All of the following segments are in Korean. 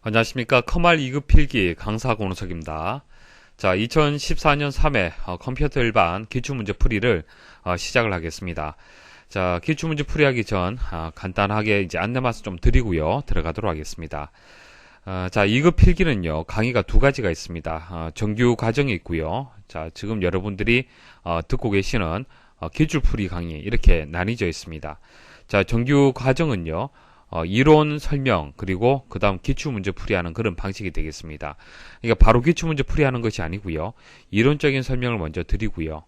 안녕하십니까. 커말 2급 필기 강사 권우석입니다. 자, 2014년 3회 컴퓨터 일반 기출문제 풀이를 시작을 하겠습니다. 자, 기출문제 풀이하기 전 간단하게 이제 안내 말씀 좀 드리고요. 들어가도록 하겠습니다. 자, 2급 필기는요. 강의가 두 가지가 있습니다. 정규 과정이 있고요. 자, 지금 여러분들이 듣고 계시는 기출 풀이 강의 이렇게 나뉘어져 있습니다. 자, 정규 과정은요. 이론 설명 그리고 그 다음 기출문제 풀이하는 그런 방식이 되겠습니다. 그러니까 바로 기출문제 풀이하는 것이 아니고요. 이론적인 설명을 먼저 드리고요.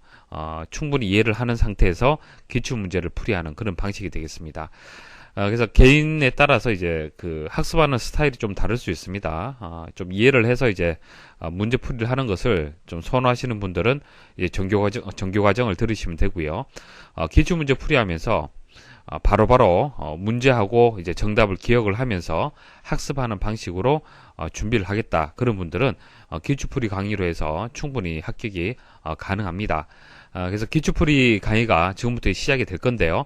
충분히 이해를 하는 상태에서 기출문제를 풀이하는 그런 방식이 되겠습니다. 그래서 개인에 따라서 이제 그 학습하는 스타일이 좀 다를 수 있습니다. 좀 이해를 해서 이제 문제 풀이를 하는 것을 좀 선호하시는 분들은 이제 정규 과정을 들으시면 되고요. 기출문제 풀이하면서 바로바로 문제하고 이제 정답을 기억을 하면서 학습하는 방식으로 준비를 하겠다. 그런 분들은 기출풀이 강의로 해서 충분히 합격이 가능합니다. 그래서 기출풀이 강의가 지금부터 시작이 될 건데요.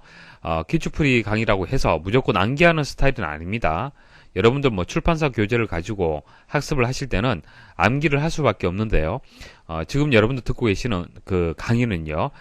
기출풀이 강의라고 해서 무조건 암기하는 스타일은 아닙니다. 여러분들 뭐 출판사 교재를 가지고 학습을 하실 때는 암기를 할 수밖에 없는데요. 지금 여러분들 듣고 계시는 그 강의는요.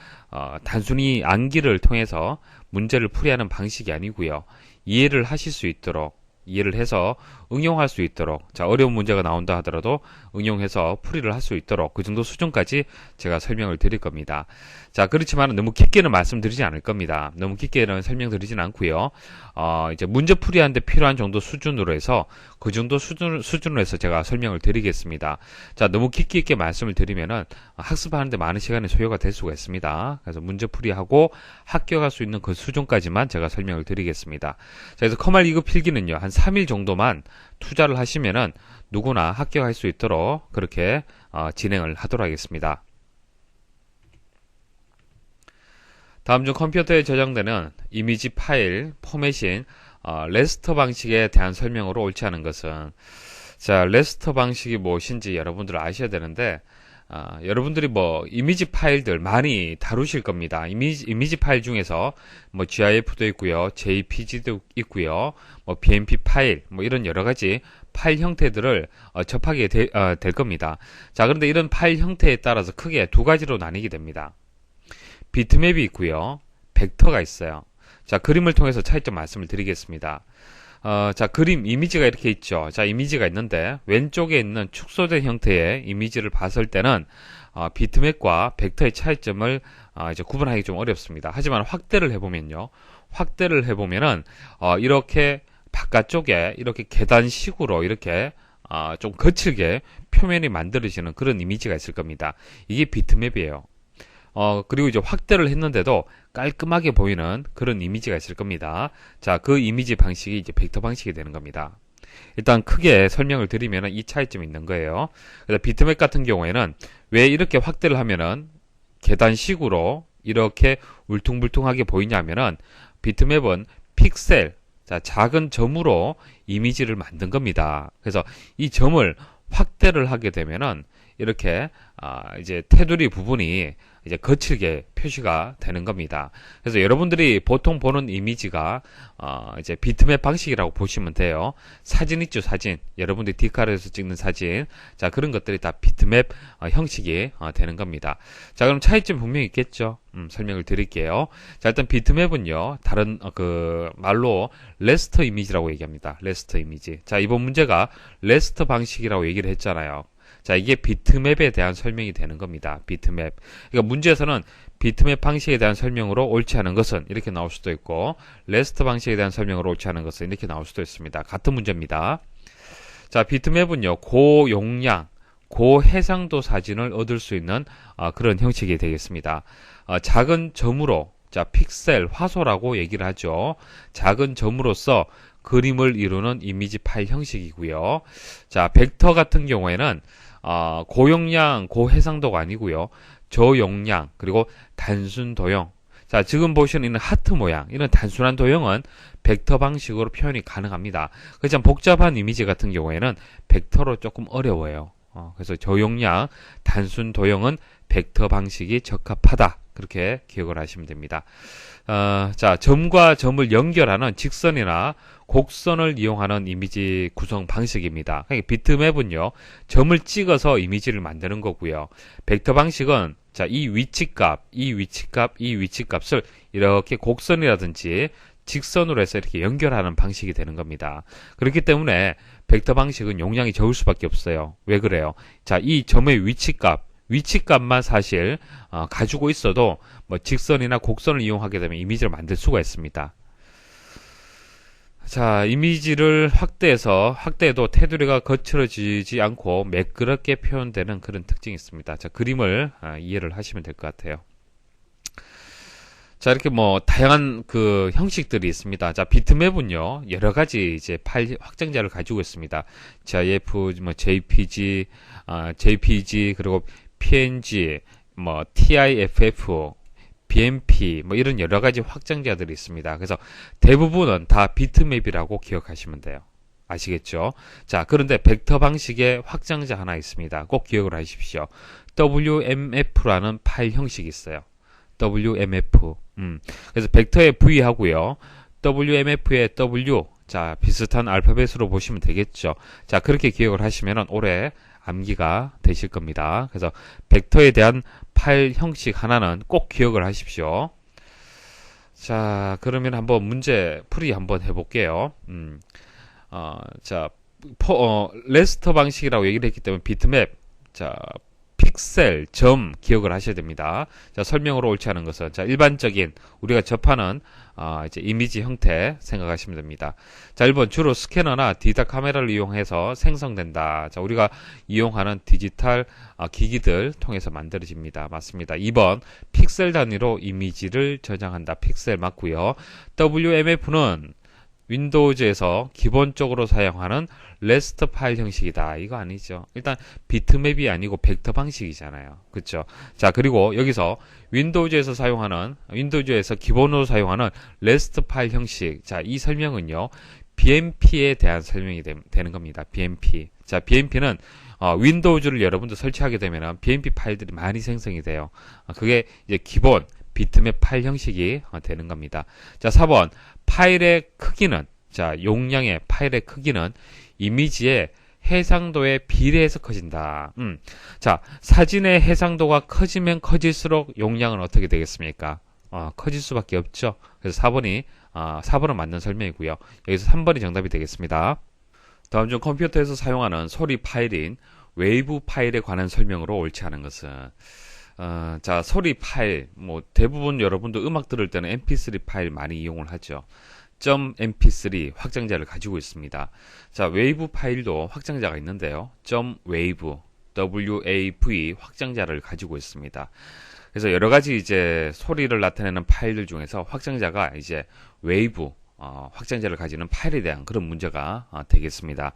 단순히 암기를 통해서 문제를 풀이하는 방식이 아니고요. 이해를 하실 수 있도록 이해를 해서 응용할 수 있도록 자 어려운 문제가 나온다 하더라도 응용해서 풀이를 할 수 있도록 그 정도 수준까지 제가 설명을 드릴 겁니다. 자 그렇지만 너무 깊게는 말씀드리지 않을 겁니다. 너무 깊게는 설명드리진 않고요. 이제 문제 풀이하는데 필요한 정도 수준으로 해서 그 정도 수준으로 해서 제가 설명을 드리겠습니다. 자 너무 깊게 있게 말씀을 드리면은 학습하는데 많은 시간이 소요가 될 수가 있습니다. 그래서 문제 풀이하고 합격할 수 있는 그 수준까지만 제가 설명을 드리겠습니다. 자 그래서 커말 2급 필기는요 한 3일 정도만 투자를 하시면은 누구나 합격할 수 있도록 그렇게 진행을 하도록 하겠습니다. 다음 중 컴퓨터에 저장되는 이미지 파일 포맷인 레스터 방식에 대한 설명으로 옳지 않은 것은 자 레스터 방식이 무엇인지 여러분들 아셔야 되는데 여러분들이 뭐 이미지 파일들 많이 다루실 겁니다. 이미지 파일 중에서 뭐 GIF도 있고요, JPG도 있고요, 뭐 BMP 파일, 뭐 이런 여러 가지 파일 형태들을 접하게 될 겁니다. 자, 그런데 이런 파일 형태에 따라서 크게 두 가지로 나뉘게 됩니다. 비트맵이 있고요, 벡터가 있어요. 자, 그림을 통해서 차이점 말씀을 드리겠습니다. 자, 그림, 이미지가 이렇게 있죠. 자, 이미지가 있는데, 왼쪽에 있는 축소된 형태의 이미지를 봤을 때는, 비트맵과 벡터의 차이점을, 이제 구분하기 좀 어렵습니다. 하지만 확대를 해보면요. 확대를 해보면은, 이렇게 바깥쪽에 이렇게 계단식으로 이렇게, 좀 거칠게 표면이 만들어지는 그런 이미지가 있을 겁니다. 이게 비트맵이에요. 그리고 이제 확대를 했는데도 깔끔하게 보이는 그런 이미지가 있을 겁니다. 자, 그 이미지 방식이 이제 벡터 방식이 되는 겁니다. 일단 크게 설명을 드리면 이 차이점이 있는 거예요. 그래서 비트맵 같은 경우에는 왜 이렇게 확대를 하면은 계단식으로 이렇게 울퉁불퉁하게 보이냐면은 비트맵은 픽셀, 자, 작은 점으로 이미지를 만든 겁니다. 그래서 이 점을 확대를 하게 되면은 이렇게 이제 테두리 부분이 이제 거칠게 표시가 되는 겁니다. 그래서 여러분들이 보통 보는 이미지가 이제 비트맵 방식이라고 보시면 돼요. 사진 있죠, 사진. 여러분들이 디카르에서 찍는 사진. 자, 그런 것들이 다 비트맵 형식이 되는 겁니다. 자, 그럼 차이점 분명히 있겠죠. 설명을 드릴게요. 자, 일단 비트맵은요, 다른 그 말로 레스터 이미지라고 얘기합니다. 레스터 이미지. 자, 이번 문제가 레스터 방식이라고 얘기를 했잖아요. 자, 이게 비트맵에 대한 설명이 되는 겁니다. 비트맵. 그러니까 문제에서는 비트맵 방식에 대한 설명으로 옳지 않은 것은 이렇게 나올 수도 있고, 레스터 방식에 대한 설명으로 옳지 않은 것은 이렇게 나올 수도 있습니다. 같은 문제입니다. 자, 비트맵은요, 고용량, 고해상도 사진을 얻을 수 있는 그런 형식이 되겠습니다. 작은 점으로, 자, 픽셀, 화소라고 얘기를 하죠. 작은 점으로서 그림을 이루는 이미지 파일 형식이고요. 자, 벡터 같은 경우에는 고용량, 고해상도가 아니고요. 저용량, 그리고 단순 도형. 자, 지금 보시는 하트 모양, 이런 단순한 도형은 벡터 방식으로 표현이 가능합니다. 그렇지만 복잡한 이미지 같은 경우에는 벡터로 조금 어려워요. 그래서 저용량, 단순 도형은 벡터 방식이 적합하다. 그렇게 기억을 하시면 됩니다. 자, 점과 점을 연결하는 직선이나 곡선을 이용하는 이미지 구성 방식입니다. 그러니까 비트맵은요, 점을 찍어서 이미지를 만드는 거고요. 벡터 방식은 자, 이 위치값, 이 위치값, 이 위치값을 이렇게 곡선이라든지 직선으로 해서 이렇게 연결하는 방식이 되는 겁니다. 그렇기 때문에 벡터 방식은 용량이 적을 수밖에 없어요. 왜 그래요? 자, 이 점의 위치값만 사실 가지고 있어도 뭐 직선이나 곡선을 이용하게 되면 이미지를 만들 수가 있습니다. 자, 이미지를 확대해도 테두리가 거칠어지지 않고 매끄럽게 표현되는 그런 특징이 있습니다. 자, 그림을 이해를 하시면 될 것 같아요. 자, 이렇게 뭐 다양한 그 형식들이 있습니다. 자, 비트맵은요, 여러 가지 이제 파일 확장자를 가지고 있습니다. GIF, 뭐 JPG, JPG, 그리고 PNG, 뭐 TIFF, BMP, 뭐 이런 여러 가지 확장자들이 있습니다. 그래서 대부분은 다 비트맵이라고 기억하시면 돼요. 아시겠죠? 자, 그런데 벡터 방식의 확장자 하나 있습니다. 꼭 기억을 하십시오. WMF라는 파일 형식이 있어요. WMF. 그래서 벡터의 V 하고요. WMF의 W. 자, 비슷한 알파벳으로 보시면 되겠죠. 자, 그렇게 기억을 하시면 오래 암기가 되실 겁니다. 그래서 벡터에 대한 파일 형식 하나는 꼭 기억을 하십시오. 자, 그러면 한번 문제 풀이 한번 해볼게요. 자, 레스터 방식이라고 얘기를 했기 때문에 비트맵, 자, 픽셀, 점 기억을 하셔야 됩니다. 자, 설명으로 옳지 않은 것은 자, 일반적인 우리가 접하는 이제 이미지 형태 생각하시면 됩니다. 자, 1번 주로 스캐너나 디지털 카메라를 이용해서 생성된다. 자, 우리가 이용하는 디지털 기기들 통해서 만들어집니다. 맞습니다. 2번 픽셀 단위로 이미지를 저장한다. 픽셀 맞고요. WMF는 윈도우즈에서 기본적으로 사용하는 레스터 파일 형식이다. 이거 아니죠. 일단 비트맵이 아니고 벡터 방식이잖아요. 그렇죠? 자, 그리고 여기서 윈도우즈에서 기본으로 사용하는 레스터 파일 형식. 자, 이 설명은요. BMP에 대한 설명이 되는 겁니다. BMP. 자, BMP는 윈도우즈를 여러분들 설치하게 되면 BMP 파일들이 많이 생성이 돼요. 그게 이제 기본 비트맵 파일 형식이 되는 겁니다. 자, 4번 파일의 크기는 자, 용량의 파일의 크기는 이미지의 해상도에 비례해서 커진다. 자, 사진의 해상도가 커지면 커질수록 용량은 어떻게 되겠습니까? 커질 수밖에 없죠. 그래서 4번은 맞는 설명이고요. 여기서 3번이 정답이 되겠습니다. 다음 중 컴퓨터에서 사용하는 소리 파일인 웨이브 파일에 관한 설명으로 옳지 않은 것은 자, 소리 파일, 뭐 대부분 여러분도 음악 들을 때는 mp3 파일 많이 이용을 하죠. .mp3 확장자를 가지고 있습니다. 자, 웨이브 파일도 확장자가 있는데요. .wave, WAV 확장자를 가지고 있습니다. 그래서 여러 가지 이제 소리를 나타내는 파일들 중에서 확장자가 이제 웨이브 확장자를 가지는 파일에 대한 그런 문제가 되겠습니다.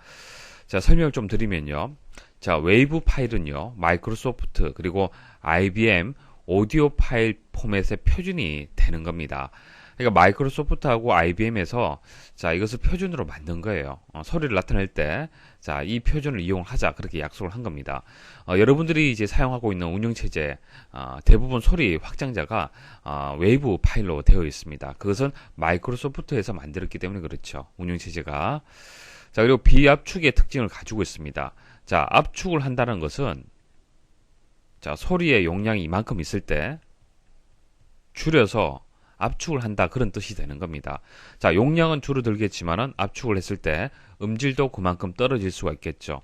자, 설명을 좀 드리면요. 자, 웨이브 파일은요, 마이크로소프트 그리고 IBM 오디오 파일 포맷의 표준이 되는 겁니다. 그러니까 마이크로소프트하고 IBM에서 자, 이것을 표준으로 만든 거예요. 소리를 나타낼 때 자, 이 표준을 이용하자 그렇게 약속을 한 겁니다. 여러분들이 이제 사용하고 있는 운영체제 대부분 소리 확장자가 웨이브 파일로 되어 있습니다. 그것은 마이크로소프트에서 만들었기 때문에 그렇죠. 운영체제가. 자, 그리고 비압축의 특징을 가지고 있습니다. 자, 압축을 한다는 것은 자, 소리의 용량이 이만큼 있을 때 줄여서 압축을 한다 그런 뜻이 되는 겁니다. 자, 용량은 줄어들겠지만은 압축을 했을 때 음질도 그만큼 떨어질 수가 있겠죠.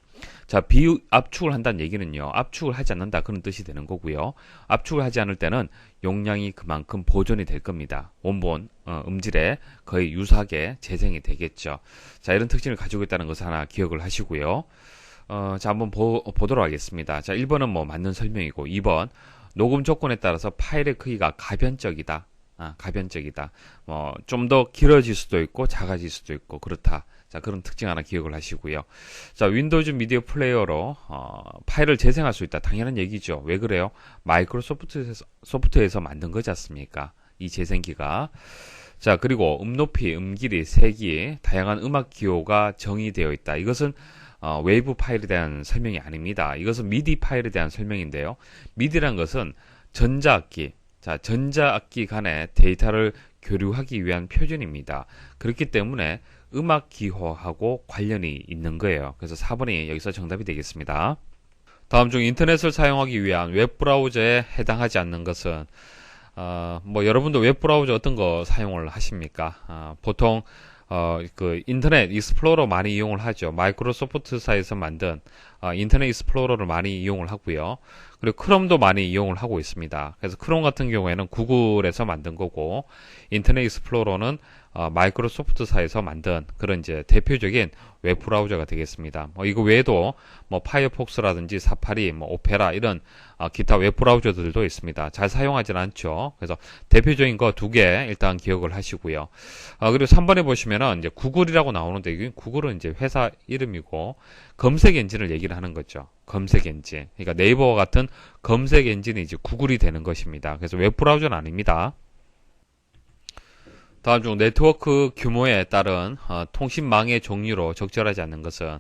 자, 비압축을 한다는 얘기는요. 압축을 하지 않는다 그런 뜻이 되는 거고요. 압축을 하지 않을 때는 용량이 그만큼 보존이 될 겁니다. 원본 음질에 거의 유사하게 재생이 되겠죠. 자, 이런 특징을 가지고 있다는 것을 하나 기억을 하시고요. 자, 한번 보도록 하겠습니다. 자, 1번은 뭐 맞는 설명이고 2번 녹음 조건에 따라서 파일의 크기가 가변적이다. 가변적이다. 좀 더 길어질 수도 있고 작아질 수도 있고 그렇다. 자, 그런 특징 하나 기억을 하시고요. 자, 윈도우즈 미디어 플레이어로 파일을 재생할 수 있다. 당연한 얘기죠. 왜 그래요? 마이크로소프트에서 만든 거지 않습니까? 이 재생기가. 자, 그리고 높이, 길이, 색이 다양한 음악 기호가 정의되어 있다. 이것은 웨이브 파일에 대한 설명이 아닙니다. 이것은 미디 파일에 대한 설명인데요. 미디란 것은 전자악기, 자, 전자악기 간의 데이터를 교류하기 위한 표준입니다. 그렇기 때문에 음악 기호하고 관련이 있는 거예요. 그래서 4번이 여기서 정답이 되겠습니다. 다음 중 인터넷을 사용하기 위한 웹브라우저에 해당하지 않는 것은 뭐 여러분도 웹브라우저 어떤 거 사용을 하십니까? 보통 그 인터넷 익스플로러 많이 이용을 하죠. 마이크로소프트사에서 만든 인터넷 익스플로러를 많이 이용을 하고요. 그리고 크롬도 많이 이용을 하고 있습니다. 그래서 크롬 같은 경우에는 구글에서 만든 거고, 인터넷 익스플로러는 마이크로소프트사에서 만든 그런 이제 대표적인 웹브라우저가 되겠습니다. 이거 외에도 뭐 파이어폭스라든지 사파리, 뭐 오페라 이런 기타 웹브라우저들도 있습니다. 잘 사용하지는 않죠. 그래서 대표적인 거 두 개 일단 기억을 하시고요. 그리고 3번에 보시면은 이제 구글이라고 나오는데, 구글은 이제 회사 이름이고 검색 엔진을 얘기를 하는 거죠. 검색 엔진. 그러니까 네이버와 같은 검색 엔진이 이제 구글이 되는 것입니다. 그래서 웹브라우저는 아닙니다. 다음 중 네트워크 규모에 따른 통신망의 종류로 적절하지 않는 것은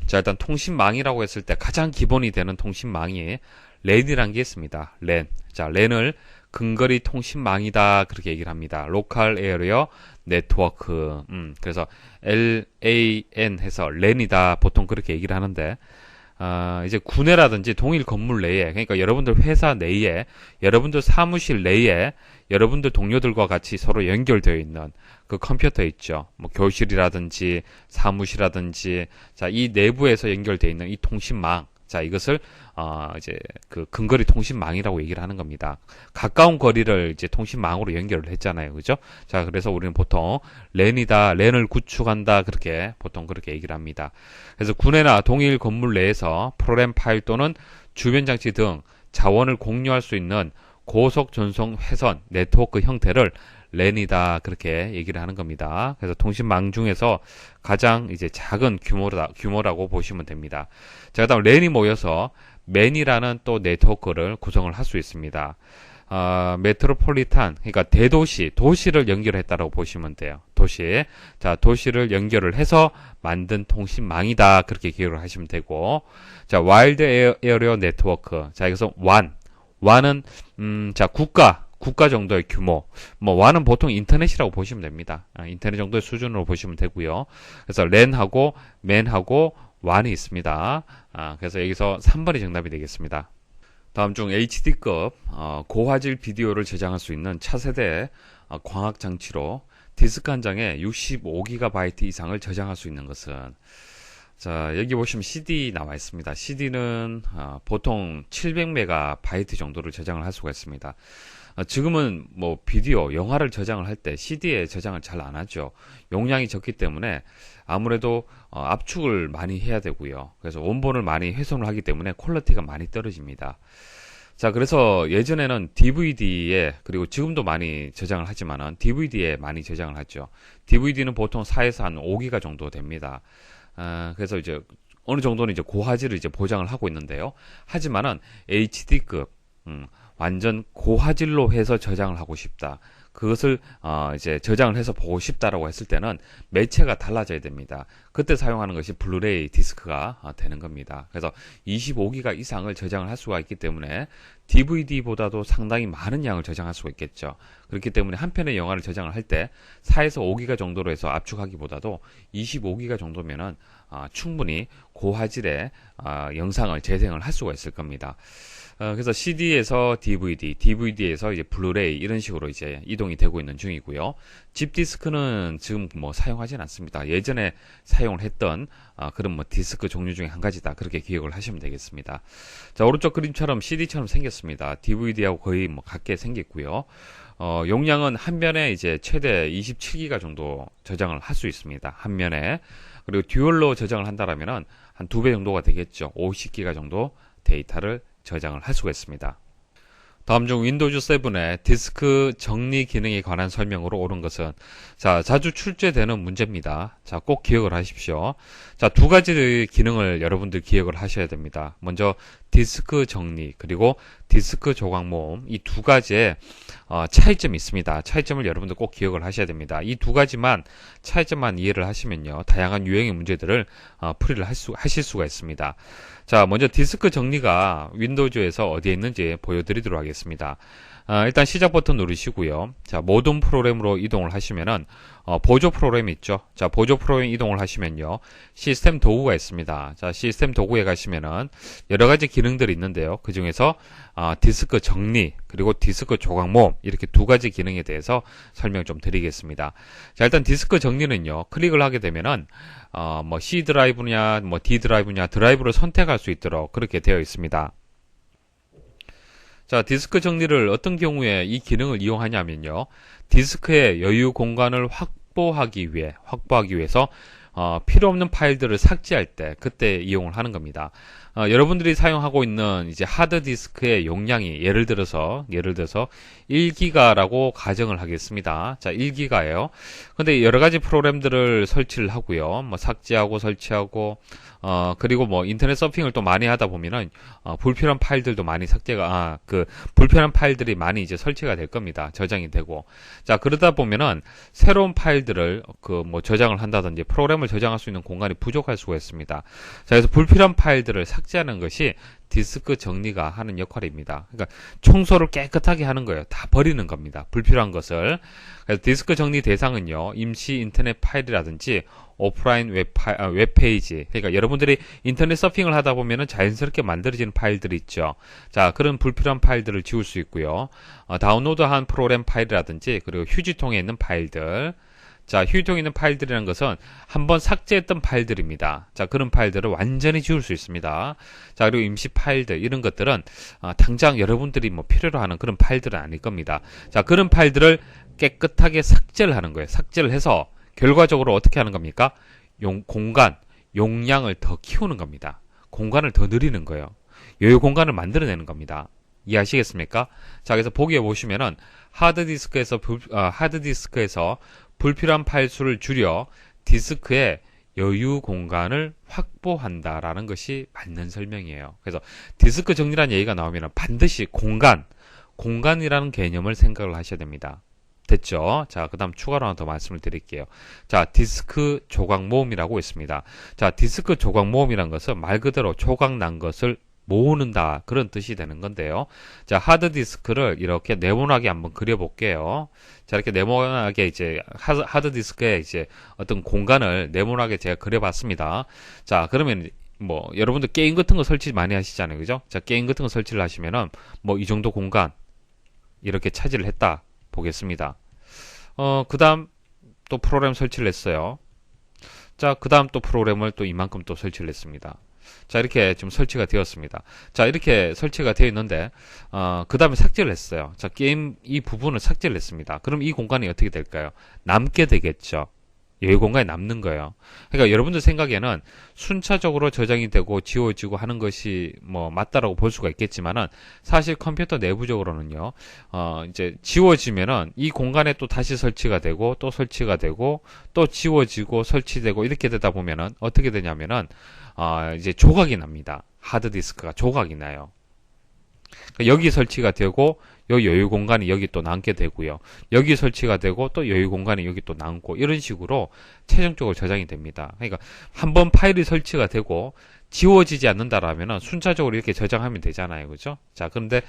자, 일단 통신망이라고 했을 때 가장 기본이 되는 통신망이 랜이라는 게 있습니다. 랜. 자, 랜을 근거리 통신망이다 그렇게 얘기를 합니다. 로컬 에어리어 네트워크. 그래서 LAN 해서 랜이다 보통 그렇게 얘기를 하는데, 이제 구내라든지 동일 건물 내에, 그러니까 여러분들 회사 내에, 여러분들 사무실 내에, 여러분들 동료들과 같이 서로 연결되어 있는 그 컴퓨터 있죠. 뭐 교실이라든지 사무실이라든지, 자, 이 내부에서 연결되어 있는 이 통신망. 자, 이것을 이제 그 근거리 통신망이라고 얘기를 하는 겁니다. 가까운 거리를 이제 통신망으로 연결을 했잖아요. 그죠? 자, 그래서 우리는 보통 랜이다, 랜을 구축한다 그렇게 보통 그렇게 얘기를 합니다. 그래서 구내나 동일 건물 내에서 프로그램 파일 또는 주변 장치 등 자원을 공유할 수 있는 고속 전송 회선 네트워크 형태를 랜이다 그렇게 얘기를 하는 겁니다. 그래서 통신망 중에서 가장 이제 작은 규모라고 보시면 됩니다. 자, 그다음 랜이 모여서 맨이라는 또 네트워크를 구성을 할 수 있습니다. 메트로폴리탄, 그러니까 대도시, 도시를 연결했다라고 보시면 돼요. 도시. 자, 도시를 연결을 해서 만든 통신망이다 그렇게 기억을 하시면 되고, 자, 와일드 에어리어 네트워크. 자, 여기서 완은 자, 국가 정도의 규모. 뭐 완은 보통 인터넷이라고 보시면 됩니다. 인터넷 정도의 수준으로 보시면 되고요. 그래서 랜하고 맨하고 완이 있습니다. 그래서 여기서 3번이 정답이 되겠습니다. 다음 중 HD급 고화질 비디오를 저장할 수 있는 차세대 광학 장치로 디스크 한 장에 65GB 이상을 저장할 수 있는 것은, 자, 여기 보시면 CD 나와 있습니다. CD는 보통 700MB 정도를 저장을 할 수가 있습니다. 지금은 뭐 비디오, 영화를 저장을 할 때 CD에 저장을 잘 안 하죠. 용량이 적기 때문에 아무래도 압축을 많이 해야 되고요. 그래서 원본을 많이 훼손을 하기 때문에 퀄리티가 많이 떨어집니다. 자, 그래서 예전에는 DVD에, 그리고 지금도 많이 저장을 하지만은 DVD에 많이 저장을 하죠. DVD는 보통 4에서 한 5기가 정도 됩니다. 그래서 이제 어느 정도는 이제 고화질을 이제 보장을 하고 있는데요. 하지만은 HD급, 완전 고화질로 해서 저장을 하고 싶다. 그것을 이제 저장을 해서 보고 싶다라고 했을 때는 매체가 달라져야 됩니다. 그때 사용하는 것이 블루레이 디스크가 되는 겁니다. 그래서 25기가 이상을 저장을 할 수가 있기 때문에 DVD보다도 상당히 많은 양을 저장할 수가 있겠죠. 그렇기 때문에 한 편의 영화를 저장을 할 때 4에서 5기가 정도로 해서 압축하기보다도 25기가 정도면은 충분히 고화질의 영상을 재생을 할 수가 있을 겁니다. 그래서 CD에서 DVD, DVD에서 이제 블루레이 이런 식으로 이제 이동이 되고 있는 중이고요. 집 디스크는 지금 뭐 사용하지는 않습니다. 예전에 사용을 했던 그런 뭐 디스크 종류 중에 한 가지다 그렇게 기억을 하시면 되겠습니다. 자, 오른쪽 그림처럼 CD처럼 생겼습니다. DVD하고 거의 뭐 같게 생겼고요. 용량은 한 면에 이제 최대 27기가 정도 저장을 할 수 있습니다. 한 면에. 그리고 듀얼로 저장을 한다라면은 한 2배 정도가 되겠죠. 50기가 정도 데이터를 저장을 할 수가 있습니다. 다음 중 윈도우즈 7의 디스크 정리 기능에 관한 설명으로 옳은 것은, 자, 자주 출제되는 문제입니다. 자, 꼭 기억을 하십시오. 자, 두 가지의 기능을 여러분들 기억을 하셔야 됩니다. 먼저 디스크 정리 그리고 디스크 조각 모음 이 두 가지의 차이점이 있습니다. 차이점을 여러분들 꼭 기억을 하셔야 됩니다. 이 두 가지만 차이점만 이해를 하시면요, 다양한 유형의 문제들을 풀이를 하실 수가 있습니다. 자, 먼저 디스크 정리가 윈도우즈에서 어디에 있는지 보여드리도록 하겠습니다. 일단 시작 버튼 누르시고요. 자, 모든 프로그램으로 이동을 하시면은 보조 프로그램 있죠. 자, 보조 프로그램 이동을 하시면요, 시스템 도구가 있습니다. 자, 시스템 도구에 가시면은 여러 가지 기능들이 있는데요. 그 중에서 디스크 정리 그리고 디스크 조각 모음 이렇게 두 가지 기능에 대해서 설명 좀 드리겠습니다. 자, 일단 디스크 정리는요, 클릭을 하게 되면은 뭐 C 드라이브냐 뭐 D 드라이브냐 드라이브를 선택할 수 있도록 그렇게 되어 있습니다. 자, 디스크 정리를 어떤 경우에 이 기능을 이용하냐면요, 디스크의 여유 공간을 확보하기 위해서 필요 없는 파일들을 삭제할 때 그때 이용을 하는 겁니다. 여러분들이 사용하고 있는 이제 하드 디스크의 용량이 예를 들어서 1기가라고 가정을 하겠습니다. 자, 1기가예요. 근데 여러 가지 프로그램들을 설치를 하고요. 뭐 삭제하고 설치하고 그리고 뭐 인터넷 서핑을 또 많이 하다 보면은 불필요한 파일들도 많이 불필요한 파일들이 많이 이제 설치가 될 겁니다. 저장이 되고. 자, 그러다 보면은 새로운 파일들을 뭐 저장을 한다든지 프로그램을 저장할 수 있는 공간이 부족할 수가 있습니다. 자, 그래서 불필요한 파일들을 삭제하는 것이 디스크 정리가 하는 역할입니다. 그러니까 청소를 깨끗하게 하는 거예요. 다 버리는 겁니다. 불필요한 것을. 그래서 디스크 정리 대상은요, 임시 인터넷 파일이라든지 오프라인 웹페이지, 그러니까 여러분들이 인터넷 서핑을 하다 보면은 자연스럽게 만들어지는 파일들이 있죠. 자, 그런 불필요한 파일들을 지울 수 있고요. 다운로드한 프로그램 파일이라든지 그리고 휴지통에 있는 파일들. 자, 휴지통에 있는 파일들이라는 것은 한번 삭제했던 파일들입니다. 자, 그런 파일들을 완전히 지울 수 있습니다. 자, 그리고 임시 파일들, 이런 것들은 당장 여러분들이 뭐 필요로 하는 그런 파일들은 아닐 겁니다. 자, 그런 파일들을 깨끗하게 삭제를 하는 거예요. 삭제를 해서 결과적으로 어떻게 하는 겁니까? 용량을 더 키우는 겁니다. 공간을 더 늘리는 거예요. 여유 공간을 만들어내는 겁니다. 이해하시겠습니까? 자, 그래서 보기에 보시면은 하드디스크에서 불필요한 파일 수를 줄여 디스크의 여유 공간을 확보한다라는 것이 맞는 설명이에요. 그래서 디스크 정리라는 얘기가 나오면 반드시 공간이라는 개념을 생각을 하셔야 됩니다. 됐죠? 자, 그 다음 추가로 하나 더 말씀을 드릴게요. 자, 디스크 조각 모음이라고 있습니다. 자, 디스크 조각 모음이란 것은 말 그대로 조각 난 것을 모으는다, 그런 뜻이 되는 건데요. 자, 하드디스크를 이렇게 네모나게 한번 그려볼게요. 자, 이렇게 네모나게 이제 하드디스크에 이제 어떤 공간을 네모나게 제가 그려봤습니다. 자, 그러면 뭐 여러분들 게임 같은 거 설치 많이 하시잖아요, 그죠? 자, 게임 같은 거 설치를 하시면은 뭐 이 정도 공간 이렇게 차지를 했다 보겠습니다. 그 다음 또 프로그램 설치를 했어요. 자, 그 다음 또 프로그램을 또 이만큼 또 설치를 했습니다. 자, 이렇게 지금 설치가 되었습니다. 자, 이렇게 설치가 되어 있는데, 그 다음에 삭제를 했어요. 자, 게임 이 부분을 삭제를 했습니다. 그럼 이 공간이 어떻게 될까요? 남게 되겠죠. 여유 공간이 남는 거예요. 그러니까 여러분들 생각에는 순차적으로 저장이 되고 지워지고 하는 것이 뭐 맞다라고 볼 수가 있겠지만은, 사실 컴퓨터 내부적으로는요, 이제 지워지면은 이 공간에 또 다시 설치가 되고 또 설치가 되고 또 지워지고 설치되고 이렇게 되다 보면은 어떻게 되냐면은 이제 조각이 납니다. 하드디스크가 조각이 나요. 여기 설치가 되고 요 여유 공간이 여기 또 남게 되고요. 여기 설치가 되고 또 여유 공간이 여기 또 남고, 이런 식으로 최종적으로 저장이 됩니다. 그러니까 한번 파일이 설치가 되고 지워지지 않는다라면 순차적으로 이렇게 저장하면 되잖아요, 그죠? 자, 그런데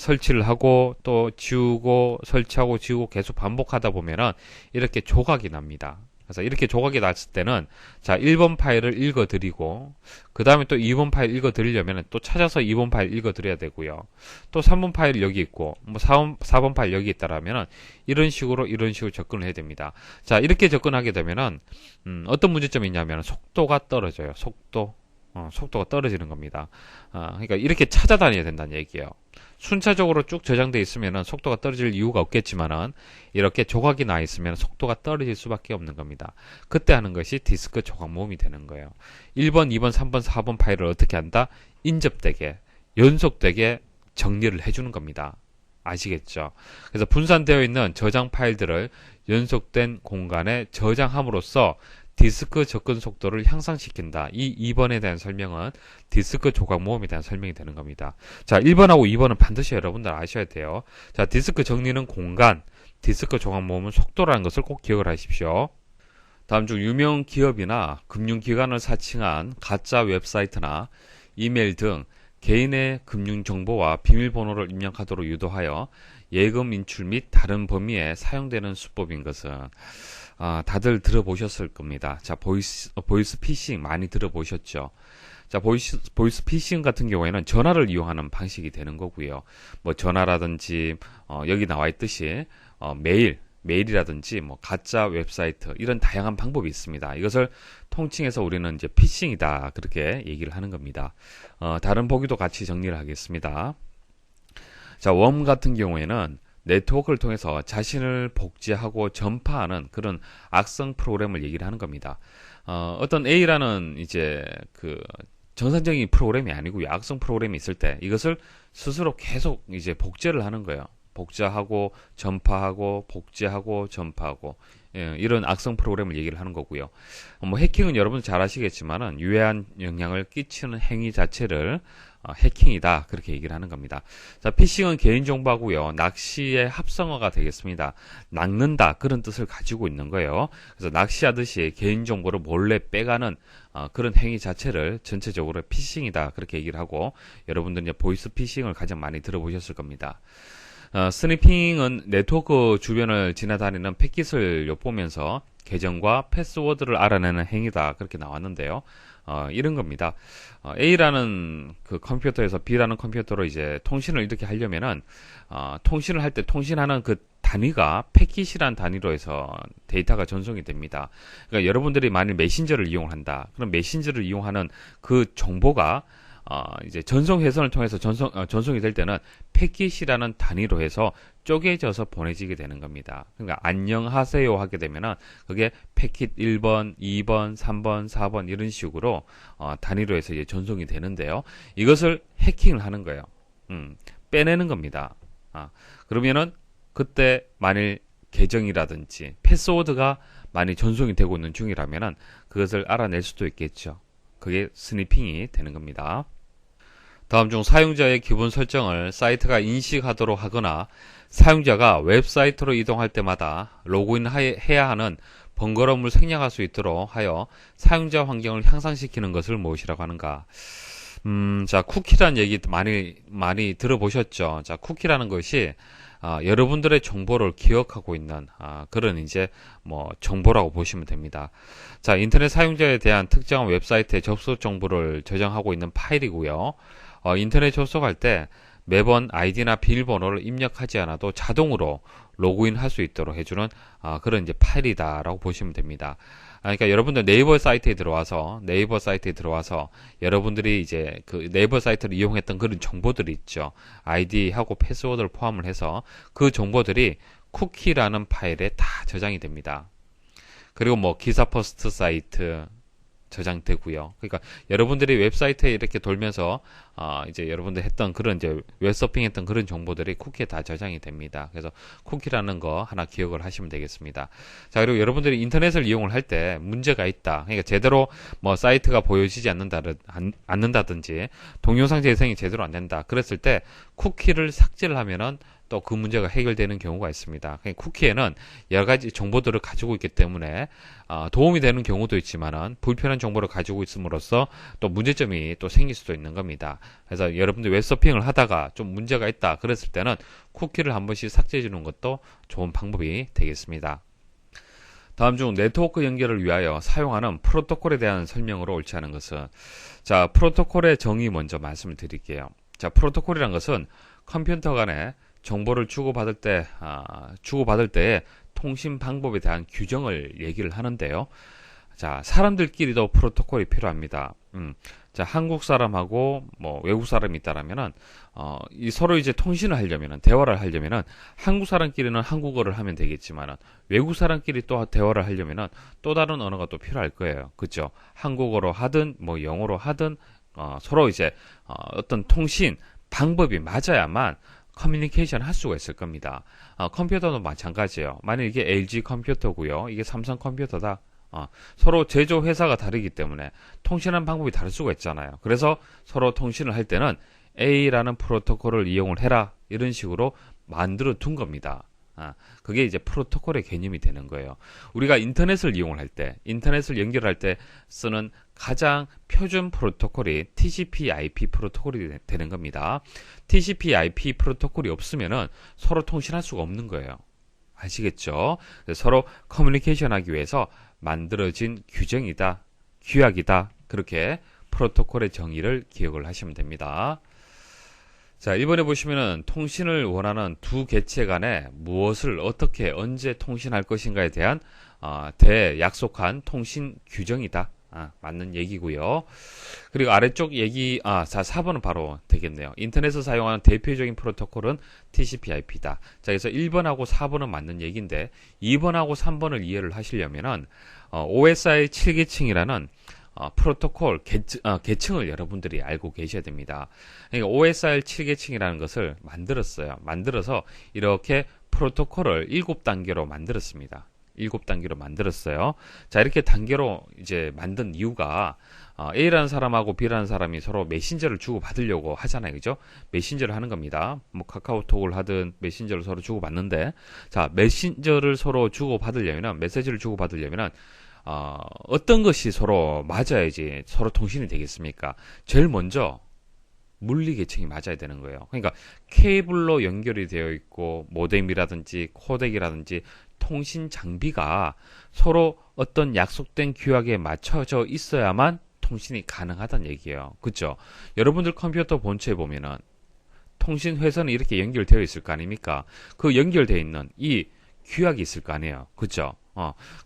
설치를 하고 또 지우고 설치하고 지우고 계속 반복하다 보면은 이렇게 조각이 납니다. 그래서 이렇게 조각이 났을 때는, 자, 1번 파일을 읽어드리고, 그 다음에 또 2번 파일 읽어드리려면 또 찾아서 2번 파일 읽어드려야 되고요. 또 3번 파일 여기 있고, 뭐 4번 파일 여기 있다라면은 이런 식으로 접근을 해야 됩니다. 자, 이렇게 접근하게 되면은, 어떤 문제점이 있냐면 속도가 떨어져요. 속도가 떨어지는 겁니다. 그러니까 이렇게 찾아다녀야 된다는 얘기예요. 순차적으로 쭉 저장되어 있으면 속도가 떨어질 이유가 없겠지만은, 이렇게 조각이 나 있으면 속도가 떨어질 수밖에 없는 겁니다. 그때 하는 것이 디스크 조각 모음이 되는 거예요. 1번, 2번, 3번, 4번 파일을 어떻게 한다? 인접되게, 연속되게 정리를 해주는 겁니다. 아시겠죠? 그래서 분산되어 있는 저장 파일들을 연속된 공간에 저장함으로써 디스크 접근 속도를 향상시킨다. 이 2번에 대한 설명은 디스크 조각 모음에 대한 설명이 되는 겁니다. 자, 1번하고 2번은 반드시 여러분들 아셔야 돼요. 자, 디스크 정리는 공간, 디스크 조각 모음은 속도라는 것을 꼭 기억을 하십시오. 다음 중 유명 기업이나 금융기관을 사칭한 가짜 웹사이트나 이메일 등 개인의 금융정보와 비밀번호를 입력하도록 유도하여 예금 인출 및 다른 범위에 사용되는 수법인 것은 다들 들어보셨을 겁니다. 자, 보이스 피싱 많이 들어보셨죠? 자, 보이스 피싱 같은 경우에는 전화를 이용하는 방식이 되는 거고요. 뭐 전화라든지 여기 나와 있듯이 메일이라든지 뭐 가짜 웹사이트 이런 다양한 방법이 있습니다. 이것을 통칭해서 우리는 이제 피싱이다 그렇게 얘기를 하는 겁니다. 다른 보기도 같이 정리를 하겠습니다. 자, 웜 같은 경우에는 네트워크를 통해서 자신을 복제하고 전파하는 그런 악성 프로그램을 얘기를 하는 겁니다. 어떤 A라는 이제 그 정상적인 프로그램이 아니고요. 악성 프로그램이 있을 때 이것을 스스로 계속 이제 복제를 하는 거예요. 복제하고 전파하고 복제하고 전파하고 이런 악성 프로그램을 얘기를 하는 거고요. 뭐 해킹은 여러분 잘 아시겠지만은 유해한 영향을 끼치는 행위 자체를 해킹이다 그렇게 얘기를 하는 겁니다. 자, 피싱은 개인정보하고요. 낚시의 합성어가 되겠습니다. 낚는다 그런 뜻을 가지고 있는 거예요. 그래서 낚시하듯이 개인정보를 몰래 빼가는 그런 행위 자체를 전체적으로 피싱이다 그렇게 얘기를 하고 여러분들은 이제 보이스 피싱을 가장 많이 들어보셨을 겁니다. 스니핑은 네트워크 주변을 지나다니는 패킷을 엿보면서 계정과 패스워드를 알아내는 행위다 그렇게 나왔는데요. 이런 겁니다. A라는 그 컴퓨터에서 B라는 컴퓨터로 이제 통신을 이렇게 하려면은 통신을 할 때 통신하는 그 단위가 패킷이란 단위로 해서 데이터가 전송이 됩니다. 그러니까 여러분들이 만일 메신저를 이용한다. 그럼 메신저를 이용하는 그 정보가 이제 전송 회선을 통해서 전송이 될 때는 패킷이라는 단위로 해서 쪼개져서 보내지게 되는 겁니다. 그러니까 안녕하세요 하게 되면은 그게 패킷 1번, 2번, 3번, 4번 이런 식으로 단위로 해서 이제 전송이 되는데요. 이것을 해킹을 하는 거예요. 빼내는 겁니다. 그러면은 그때 만일 계정이라든지 패스워드가 많이 전송이 되고 있는 중이라면은 그것을 알아낼 수도 있겠죠. 그게 스니핑이 되는 겁니다. 다음 중 사용자의 기본 설정을 사이트가 인식하도록 하거나 사용자가 웹사이트로 이동할 때마다 로그인해야 하는 번거로움을 생략할 수 있도록 하여 사용자 환경을 향상시키는 것을 무엇이라고 하는가? 자, 쿠키라는 얘기 많이 들어보셨죠? 자, 쿠키라는 것이 여러분들의 정보를 기억하고 있는 그런 이제 뭐 정보라고 보시면 됩니다. 자, 인터넷 사용자에 대한 특정한 웹사이트의 접속 정보를 저장하고 있는 파일이고요. 인터넷 접속할 때 매번 아이디나 비밀번호를 입력하지 않아도 자동으로 로그인 할 수 있도록 해주는 그런 이제 파일이다라고 보시면 됩니다. 그러니까 여러분들 네이버 사이트에 들어와서 여러분들이 이제 그 네이버 사이트를 이용했던 그런 정보들이 있죠. 아이디하고 패스워드를 포함을 해서 그 정보들이 쿠키라는 파일에 다 저장이 됩니다. 그리고 뭐 기사 포스트 사이트 저장되고요. 그러니까 여러분들이 웹사이트에 이렇게 돌면서 이제 여러분들 했던 그런 이제 웹서핑했던 그런 정보들이 쿠키에 다 저장이 됩니다. 그래서 쿠키라는 거 하나 기억을 하시면 되겠습니다. 자, 그리고 여러분들이 인터넷을 이용을 할 때 문제가 있다. 그러니까 제대로 뭐 사이트가 보여지지 않는다든지 동영상 재생이 제대로 안 된다. 그랬을 때 쿠키를 삭제를 하면은 또 그 문제가 해결되는 경우가 있습니다. 쿠키에는 여러 가지 정보들을 가지고 있기 때문에 도움이 되는 경우도 있지만은 불편한 정보를 가지고 있음으로써 또 문제점이 또 생길 수도 있는 겁니다. 그래서 여러분들 웹서핑을 하다가 좀 문제가 있다 그랬을 때는 쿠키를 한 번씩 삭제해 주는 것도 좋은 방법이 되겠습니다. 다음 중 네트워크 연결을 위하여 사용하는 프로토콜에 대한 설명으로 옳지 않은 것은, 자, 프로토콜의 정의 먼저 말씀을 드릴게요. 자, 프로토콜이란 것은 컴퓨터 간에 정보를 주고받을 때의 통신 방법에 대한 규정을 얘기를 하는데요. 자, 사람들끼리도 프로토콜이 필요합니다. 자, 한국 사람하고 뭐 외국 사람이 있다라면은 이 서로 이제 통신을 하려면은 대화를 하려면은 한국 사람끼리는 한국어를 하면 되겠지만은 외국 사람끼리 또 대화를 하려면은 또 다른 언어가 또 필요할 거예요. 그렇죠? 한국어로 하든 뭐 영어로 하든 서로 이제 어떤 통신 방법이 맞아야만 커뮤니케이션 할 수가 있을 겁니다. 컴퓨터도 마찬가지예요. 만약 이게 LG 컴퓨터고요. 이게 삼성 컴퓨터다. 서로 제조 회사가 다르기 때문에 통신하는 방법이 다를 수가 있잖아요. 그래서 서로 통신을 할 때는 A라는 프로토콜을 이용을 해라 이런 식으로 만들어 둔 겁니다. 그게 이제 프로토콜의 개념이 되는 거예요. 우리가 인터넷을 이용을 할 때, 인터넷을 연결할 때 쓰는 가장 표준 프로토콜이 TCP/IP 프로토콜이 되는 겁니다. TCP/IP 프로토콜이 없으면은 서로 통신할 수가 없는 거예요. 아시겠죠? 서로 커뮤니케이션 하기 위해서 만들어진 규정이다, 규약이다. 그렇게 프로토콜의 정의를 기억을 하시면 됩니다. 자, 1번에 보시면은 통신을 원하는 두 개체 간에 무엇을 어떻게 언제 통신할 것인가에 대한 대약속한 통신 규정이다. 맞는 얘기고요. 그리고 아래쪽 얘기, 자, 4번은 바로 되겠네요. 인터넷을 사용하는 대표적인 프로토콜은 TCP/IP다. 자, 그래서 1번하고 4번은 맞는 얘기인데 2번하고 3번을 이해를 하시려면은 OSI 7계층이라는 프로토콜 계층을 여러분들이 알고 계셔야 됩니다. 그러니까 OSI 7계층이라는 것을 만들었어요. 만들어서 이렇게 프로토콜을 7단계로 만들었습니다. 7단계로 만들었어요. 자, 이렇게 단계로 이제 만든 이유가 A라는 사람하고 B라는 사람이 서로 메신저를 주고받으려고 하잖아요. 그죠? 메신저를 하는 겁니다. 뭐 카카오톡을 하든 메신저를 서로 주고받는데, 자, 메신저를 서로 주고받으려면, 메시지를 주고받으려면 어떤 것이 서로 맞아야지 서로 통신이 되겠습니까? 제일 먼저 물리 계층이 맞아야 되는 거예요. 그러니까 케이블로 연결이 되어 있고 모뎀이라든지 코덱이라든지 통신 장비가 서로 어떤 약속된 규약에 맞춰져 있어야만 통신이 가능하다는 얘기예요. 그렇죠? 여러분들 컴퓨터 본체에 보면은 통신 회선이 이렇게 연결되어 있을 거 아닙니까? 그 연결되어 있는 이 규약이 있을 거 아니에요. 그렇죠?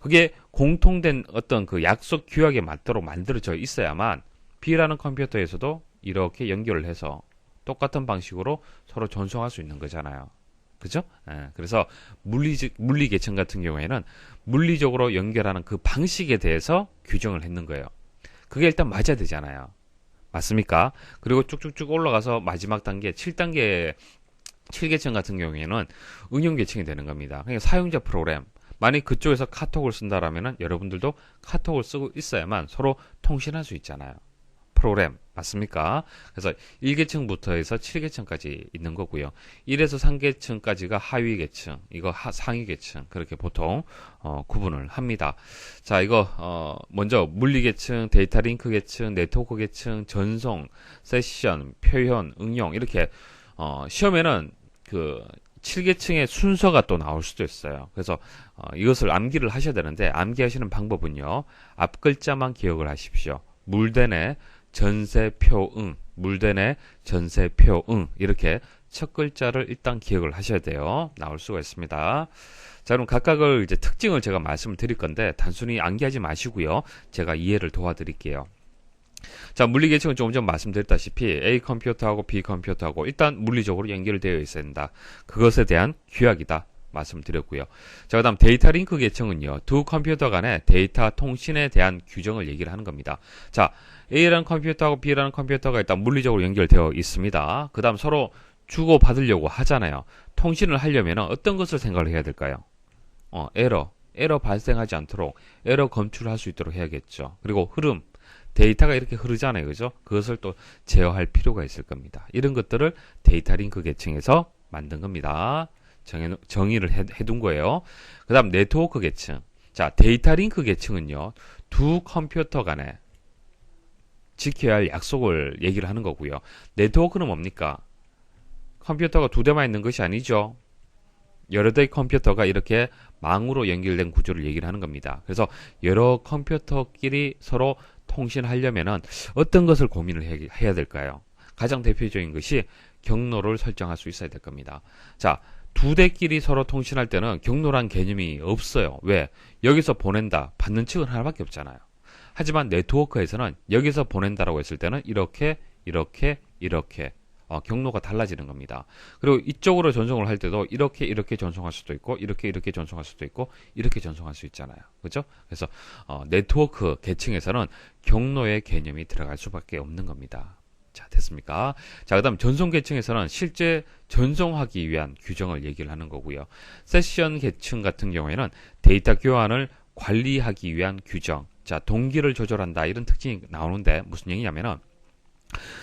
그게 공통된 어떤 그 약속 규약에 맞도록 만들어져 있어야만 B라는 컴퓨터에서도 이렇게 연결을 해서 똑같은 방식으로 서로 전송할 수 있는 거잖아요. 그죠? 그래서 물리 계층 같은 경우에는 물리적으로 연결하는 그 방식에 대해서 규정을 했는 거예요. 그게 일단 맞아야 되잖아요. 맞습니까? 그리고 쭉쭉쭉 올라가서 마지막 단계 7단계 7계층 같은 경우에는 응용 계층이 되는 겁니다. 그러니까 사용자 프로그램. 만약 그쪽에서 카톡을 쓴다라면은 여러분들도 카톡을 쓰고 있어야만 서로 통신할 수 있잖아요. 프로그램 맞습니까? 그래서 1계층부터 해서 7계층까지 있는 거고요. 1에서 3계층까지가 하위 계층, 이거 상위 계층 그렇게 보통 구분을 합니다. 자, 이거 먼저 물리 계층, 데이터 링크 계층, 네트워크 계층, 전송, 세션, 표현, 응용 이렇게 시험에는 그 7계층의 순서가 또 나올 수도 있어요. 그래서 이것을 암기를 하셔야 되는데 암기하시는 방법은요. 앞 글자만 기억을 하십시오. 물대내 전세표응, 물대내 전세표응 이렇게 첫 글자를 일단 기억을 하셔야 돼요. 나올 수가 있습니다. 자, 그럼 각각을 이제 특징을 제가 말씀을 드릴 건데 단순히 암기하지 마시고요. 제가 이해를 도와드릴게요. 자, 물리 계층은 조금 전 말씀드렸다시피 A 컴퓨터하고 B 컴퓨터하고 일단 물리적으로 연결되어 있어야 된다. 그것에 대한 규약이다. 말씀을 드렸고요. 자, 그 다음 데이터 링크 계층은요. 두 컴퓨터 간의 데이터 통신에 대한 규정을 얘기를 하는 겁니다. 자, A라는 컴퓨터하고 B라는 컴퓨터가 일단 물리적으로 연결되어 있습니다. 그 다음 서로 주고받으려고 하잖아요. 통신을 하려면 어떤 것을 생각을 해야 될까요? 에러 발생하지 않도록 에러 검출할 수 있도록 해야겠죠. 그리고 흐름, 데이터가 이렇게 흐르잖아요. 그죠? 그것을 또 제어할 필요가 있을 겁니다. 이런 것들을 데이터 링크 계층에서 만든 겁니다. 정의를 해둔 거예요. 그 다음 네트워크 계층. 자, 데이터 링크 계층은요. 두 컴퓨터 간에 지켜야 할 약속을 얘기를 하는 거고요. 네트워크는 뭡니까? 컴퓨터가 두 대만 있는 것이 아니죠. 여러 대의 컴퓨터가 이렇게 망으로 연결된 구조를 얘기를 하는 겁니다. 그래서 여러 컴퓨터끼리 서로 통신하려면은 어떤 것을 고민을 해야 될까요? 가장 대표적인 것이 경로를 설정할 수 있어야 될 겁니다. 자, 두 대끼리 서로 통신할 때는 경로란 개념이 없어요. 왜? 여기서 보낸다, 받는 측은 하나밖에 없잖아요. 하지만 네트워크에서는 여기서 보낸다라고 했을 때는 이렇게 경로가 달라지는 겁니다. 그리고 이쪽으로 전송을 할 때도 이렇게 전송할 수도 있고 이렇게 전송할 수도 있고 이렇게 전송할 수 있잖아요. 그렇죠? 그래서 네트워크 계층에서는 경로의 개념이 들어갈 수밖에 없는 겁니다. 자, 됐습니까? 자, 그 다음 전송 계층에서는 실제 전송하기 위한 규정을 얘기를 하는 거고요. 세션 계층 같은 경우에는 데이터 교환을 관리하기 위한 규정. 자, 동기를 조절한다. 이런 특징이 나오는데 무슨 얘기냐면은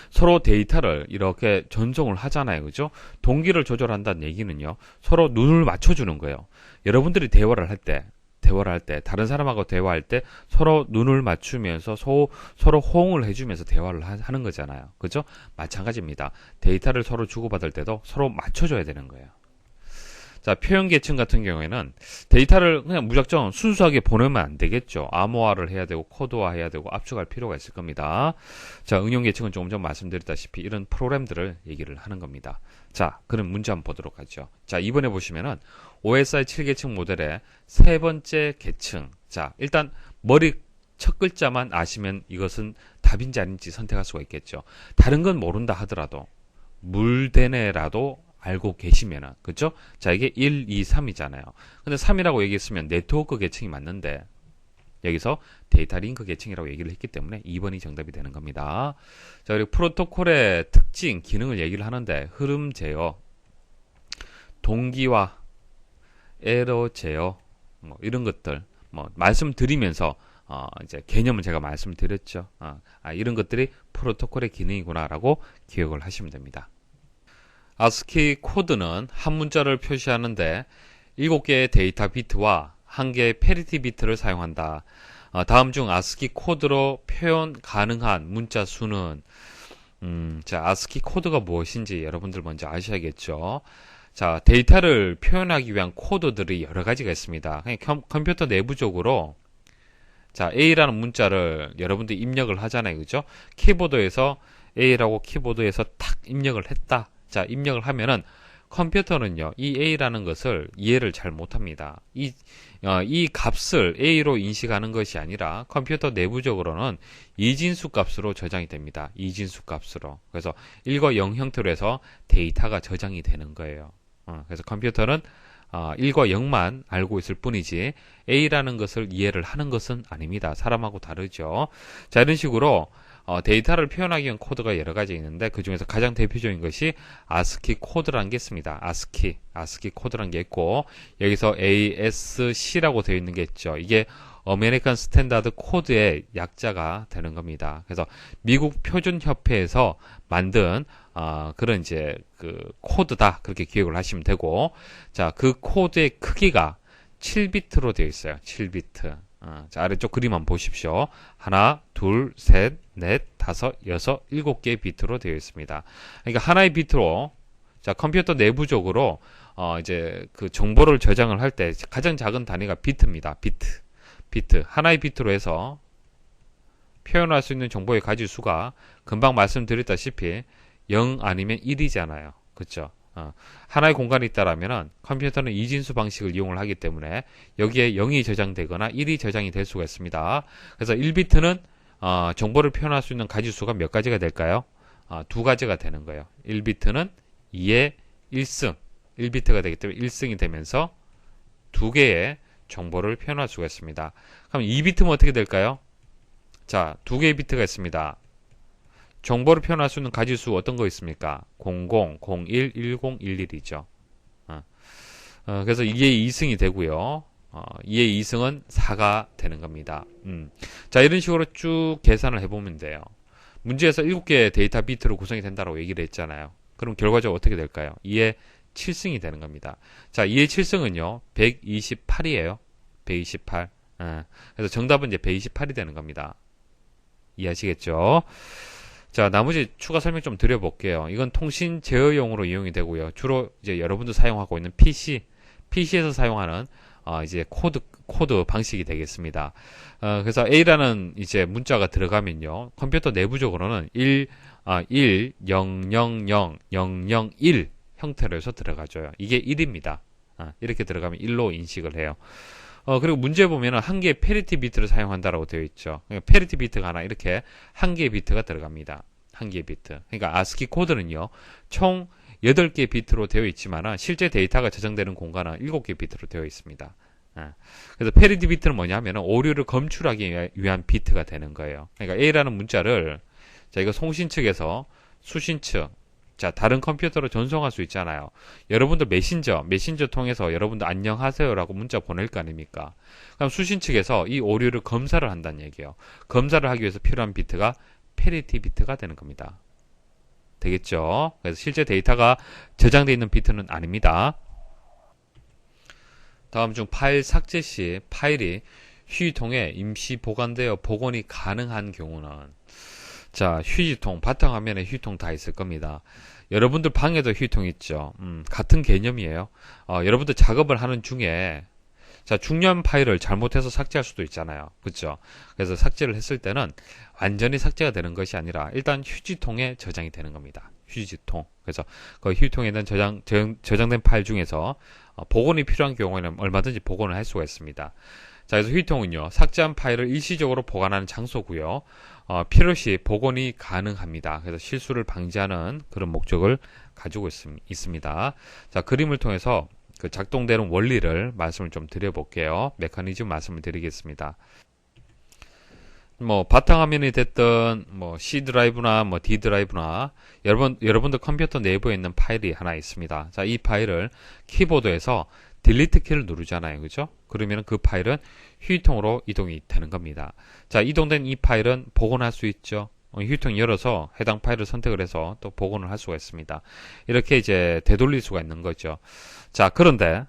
서로 데이터를 이렇게 전송을 하잖아요. 그죠? 동기를 조절한다는 얘기는요. 서로 눈을 맞춰주는 거예요. 여러분들이 대화를 할 때, 다른 사람하고 대화할 때 서로 눈을 맞추면서 서로 호응을 해주면서 대화를 하는 거잖아요. 그죠? 마찬가지입니다. 데이터를 서로 주고받을 때도 서로 맞춰줘야 되는 거예요. 자, 표현 계층 같은 경우에는 데이터를 그냥 무작정 순수하게 보내면 안 되겠죠. 암호화를 해야 되고 코드화 해야 되고 압축할 필요가 있을 겁니다. 자, 응용 계층은 조금 전 말씀드렸다시피 이런 프로그램들을 얘기를 하는 겁니다. 자, 그럼 문제 한번 보도록 하죠. 자, 이번에 보시면은 OSI 7계층 모델의 세 번째 계층. 자, 일단 머리 첫 글자만 아시면 이것은 답인지 아닌지 선택할 수가 있겠죠. 다른 건 모른다 하더라도 물대네라도 알고 계시면은, 그죠? 자, 이게 1, 2, 3이잖아요. 근데 3이라고 얘기했으면 네트워크 계층이 맞는데, 여기서 데이터 링크 계층이라고 얘기를 했기 때문에 2번이 정답이 되는 겁니다. 자, 그리고 프로토콜의 특징, 기능을 얘기를 하는데, 흐름 제어, 동기화, 에러 제어, 뭐, 이런 것들, 뭐, 말씀드리면서, 이제 개념을 제가 말씀드렸죠. 이런 것들이 프로토콜의 기능이구나라고 기억을 하시면 됩니다. ASCII 코드는 한 문자를 표시하는데 7개의 데이터 비트와 1개의 패리티 비트를 사용한다. 다음 중 ASCII 코드로 표현 가능한 문자 수는 자, ASCII 코드가 무엇인지 여러분들 먼저 아셔야겠죠. 자, 데이터를 표현하기 위한 코드들이 여러 가지가 있습니다. 컴퓨터 내부적으로 자, A라는 문자를 여러분들이 입력을 하잖아요. 그죠? 키보드에서 A라고 키보드에서 탁 입력을 했다. 자, 입력을 하면은 컴퓨터는요, 이 A라는 것을 이해를 잘 못합니다. 이 값을 A로 인식하는 것이 아니라 컴퓨터 내부적으로는 이진수 값으로 저장이 됩니다. 이진수 값으로. 그래서 1과 0 형태로 해서 데이터가 저장이 되는 거예요. 그래서 컴퓨터는 1과 0만 알고 있을 뿐이지 A라는 것을 이해를 하는 것은 아닙니다. 사람하고 다르죠. 자, 이런 식으로 데이터를 표현하기 위한 코드가 여러 가지 있는데 그 중에서 가장 대표적인 것이 ASCII 코드라는 게 있습니다. ASCII 코드라는 게 있고 여기서 ASC라고 되어 있는 게 있죠. 이게 아메리칸 스탠다드 코드의 약자가 되는 겁니다. 그래서 미국 표준협회에서 만든 그런 이제 그 코드다 그렇게 기억을 하시면 되고 자, 그 코드의 크기가 7비트로 되어 있어요. 7비트. 자, 아래쪽 그림 한번 보십시오. 하나, 둘, 셋, 넷, 다섯, 여섯, 7개의 비트로 되어 있습니다. 그러니까 하나의 비트로 자, 컴퓨터 내부적으로 이제 그 정보를 저장을 할 때 가장 작은 단위가 비트입니다. 비트. 하나의 비트로 해서 표현할 수 있는 정보의 가지수가 금방 말씀드렸다시피 0 아니면 1이잖아요. 그렇죠? 하나의 공간이 있다라면 컴퓨터는 이진수 방식을 이용을 하기 때문에 여기에 0이 저장되거나 1이 저장이 될 수가 있습니다. 그래서 1비트는 정보를 표현할 수 있는 가지수가 몇 가지가 될까요? 2가지가 되는 거예요. 1비트는 2의 1승 1비트가 되기 때문에 1승이 되면서 2개의 정보를 표현할 수가 있습니다. 그럼 2비트면 어떻게 될까요? 자, 2개의 비트가 있습니다. 정보를 표현할 수 있는 가지수 어떤 거 있습니까? 00, 01, 10, 11이죠. 그래서 이게 2승이 되고요. 2의 2승은 4가 되는 겁니다. 자, 이런 식으로 쭉 계산을 해보면 돼요. 문제에서 7개의 데이터 비트로 구성이 된다고 얘기를 했잖아요. 그럼 결과적으로 어떻게 될까요? 2의 7승이 되는 겁니다. 자, 2의 7승은요, 128이에요. 128. 그래서 정답은 이제 128이 되는 겁니다. 이해하시겠죠? 자, 나머지 추가 설명 좀 드려볼게요. 이건 통신 제어용으로 이용이 되고요. 주로 이제 여러분도 사용하고 있는 PC에서 사용하는 이제 코드 방식이 되겠습니다. 그래서 A라는 이제 문자가 들어가면요. 컴퓨터 내부적으로는 1, 0, 0, 0, 0, 0, 1 형태로 해서 들어가줘요. 이게 1입니다. 이렇게 들어가면 1로 인식을 해요. 그리고 문제 보면은 한 개의 패리티 비트를 사용한다라고 되어 있죠. 그러니까 패리티 비트가 하나 이렇게 한 개의 비트가 들어갑니다. 한 개의 비트. 그러니까 ASCII 코드는요, 총 8개의 비트로 되어 있지만 실제 데이터가 저장되는 공간은 7개의 비트로 되어 있습니다. 그래서 패리티 비트는 뭐냐면 오류를 검출하기 위한 비트가 되는 거예요. 그러니까 A라는 문자를 자, 이거 송신 측에서 수신 측 자, 다른 컴퓨터로 전송할 수 있잖아요. 여러분들 메신저 통해서 여러분들 안녕하세요라고 문자 보낼 거 아닙니까? 그럼 수신 측에서 이 오류를 검사를 한다는 얘기예요. 검사를 하기 위해서 필요한 비트가 페리티 비트가 되는 겁니다. 되겠죠? 그래서 실제 데이터가 저장되어 있는 비트는 아닙니다. 다음 중 파일 삭제 시 파일이 휴지통에 임시 보관되어 복원이 가능한 경우는, 자, 휴지통, 바탕화면에 휴지통 다 있을 겁니다. 여러분들 방에도 휴지통 있죠. 같은 개념이에요. 여러분들 작업을 하는 중에, 자, 중요한 파일을 잘못해서 삭제할 수도 있잖아요. 그렇죠? 그래서 삭제를 했을 때는 완전히 삭제가 되는 것이 아니라 일단 휴지통에 저장이 되는 겁니다. 휴지통. 그래서 그 휴지통에 있는 저장된 파일 중에서 복원이 필요한 경우에는 얼마든지 복원을 할 수가 있습니다. 자, 그래서 휴지통은요, 삭제한 파일을 일시적으로 보관하는 장소고요. 필요시 복원이 가능합니다. 그래서 실수를 방지하는 그런 목적을 가지고 있습니다. 자, 그림을 통해서 그 작동되는 원리를 말씀을 좀 드려볼게요. 메커니즘 말씀을 드리겠습니다. 뭐 바탕화면이 됐든 뭐 C 드라이브나 뭐 D 드라이브나 여러분들 컴퓨터 내부에 있는 파일이 하나 있습니다. 자, 이 파일을 키보드에서 딜리트 키를 누르잖아요. 그죠? 그러면 그 파일은 휴지통으로 이동이 되는 겁니다. 자, 이동된 이 파일은 복원할 수 있죠. 휴지통 열어서 해당 파일을 선택을 해서 또 복원을 할 수가 있습니다. 이렇게 이제 되돌릴 수가 있는 거죠. 자, 그런데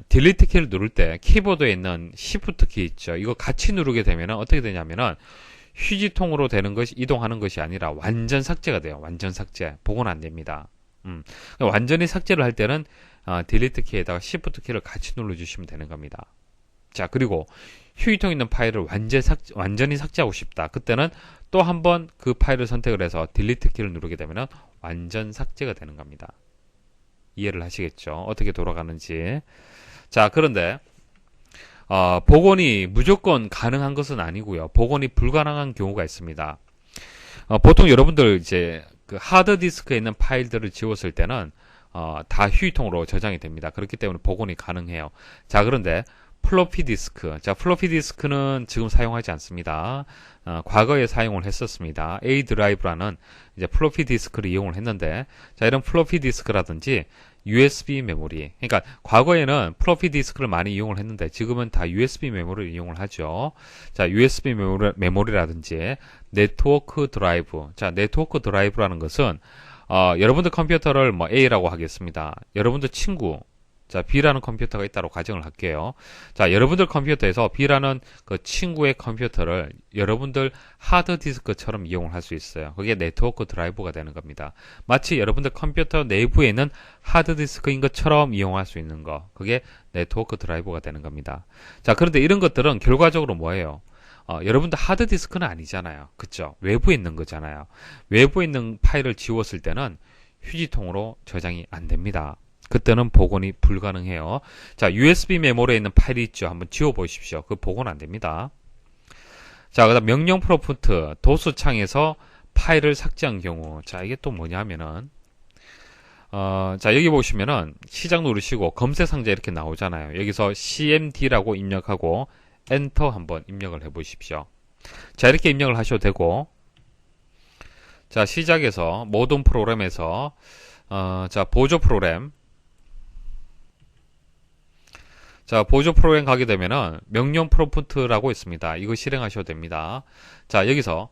딜리트 키를 누를 때 키보드에 있는 Shift 키 있죠. 이거 같이 누르게 되면 어떻게 되냐면은 휴지통으로 되는 것이 이동하는 것이 아니라 완전 삭제가 돼요. 완전 삭제. 복원 안 됩니다. 완전히 삭제를 할 때는 딜리트 키에다가 Shift 키를 같이 눌러주시면 되는 겁니다. 자, 그리고 휴지통에 있는 파일을 완전히 삭제하고 싶다. 그때는 또 한 번 그 파일을 선택을 해서 딜리트 키를 누르게 되면 완전 삭제가 되는 겁니다. 이해를 하시겠죠? 어떻게 돌아가는지. 자, 그런데 복원이 무조건 가능한 것은 아니고요. 복원이 불가능한 경우가 있습니다. 보통 여러분들 이제 그 하드디스크에 있는 파일들을 지웠을 때는 다 휴지통으로 저장이 됩니다. 그렇기 때문에 복원이 가능해요. 자, 그런데 플로피 디스크. 자, 플로피 디스크는 지금 사용하지 않습니다. 과거에 사용을 했었습니다. A 드라이브라는 이제 플로피 디스크를 이용을 했는데, 자, 이런 플로피 디스크라든지 USB 메모리. 그러니까 과거에는 플로피 디스크를 많이 이용을 했는데 지금은 다 USB 메모리를 이용을 하죠. 자, USB 메모리라든지 네트워크 드라이브. 자, 네트워크 드라이브라는 것은 여러분들 컴퓨터를 뭐 A라고 하겠습니다. 여러분들 친구, 자, B라는 컴퓨터가 있다고 가정을 할게요. 자, 여러분들 컴퓨터에서 B라는 그 친구의 컴퓨터를 여러분들 하드디스크처럼 이용을 할 수 있어요. 그게 네트워크 드라이브가 되는 겁니다. 마치 여러분들 컴퓨터 내부에 있는 하드디스크인 것처럼 이용할 수 있는 거. 그게 네트워크 드라이브가 되는 겁니다. 자, 그런데 이런 것들은 결과적으로 뭐예요? 여러분들 하드디스크는 아니잖아요. 그쵸? 외부에 있는 거잖아요. 외부에 있는 파일을 지웠을 때는 휴지통으로 저장이 안 됩니다. 그때는 복원이 불가능해요. 자, USB 메모리에 있는 파일이 있죠. 한번 지워 보십시오. 그 복원 안 됩니다. 자, 그다음 명령 프롬프트 도스 창에서 파일을 삭제한 경우. 자, 이게 또 뭐냐면은 자, 여기 보시면은 시작 누르시고 검색 상자 이렇게 나오잖아요. 여기서 cmd라고 입력하고 엔터 한번 입력을 해 보십시오. 자, 이렇게 입력을 하셔도 되고, 자, 시작에서 모든 프로그램에서 자, 보조 프로그램. 자, 보조 프로그램 가게 되면은 명령 프롬프트라고 있습니다. 이거 실행하셔도 됩니다. 자, 여기서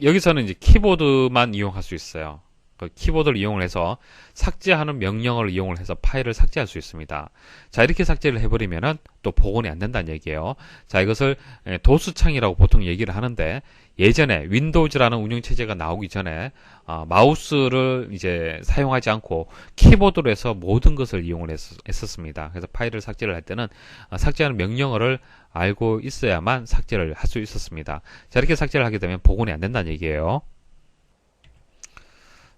여기서는 이제 키보드만 이용할 수 있어요. 그 키보드를 이용을 해서 삭제하는 명령을 이용을 해서 파일을 삭제할 수 있습니다. 자, 이렇게 삭제를 해버리면은 또 복원이 안 된다는 얘기예요. 자, 이것을 도스창이라고 보통 얘기를 하는데, 예전에 윈도우즈라는 운영체제가 나오기 전에 마우스를 이제 사용하지 않고 키보드로 해서 모든 것을 이용을 했었습니다. 그래서 파일을 삭제를 할 때는 삭제하는 명령어를 알고 있어야만 삭제를 할 수 있었습니다. 자, 이렇게 삭제를 하게 되면 복원이 안 된다는 얘기예요.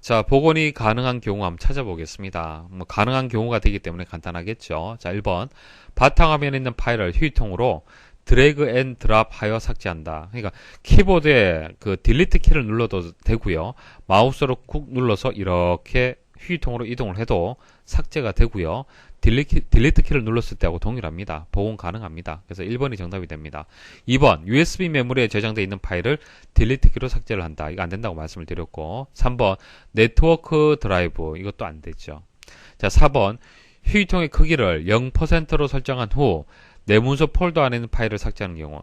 자, 복원이 가능한 경우 한번 찾아보겠습니다. 뭐 가능한 경우가 되기 때문에 간단하겠죠. 자, 1번 바탕화면에 있는 파일을 휴지통으로 드래그 앤 드랍 하여 삭제한다. 그러니까 키보드에 그 딜리트 키를 눌러도 되고요. 마우스로 쿡 눌러서 이렇게 휴지통으로 이동을 해도 삭제가 되고요. 딜리트 키를 눌렀을 때하고 동일합니다. 복원 가능합니다. 그래서 1번이 정답이 됩니다. 2번 USB 메모리에 저장되어 있는 파일을 딜리트 키로 삭제를 한다. 이거 안 된다고 말씀을 드렸고 3번 네트워크 드라이브 이것도 안 되죠. 자 4번 휴지통의 크기를 0%로 설정한 후 내 문서 폴더 안에 있는 파일을 삭제하는 경우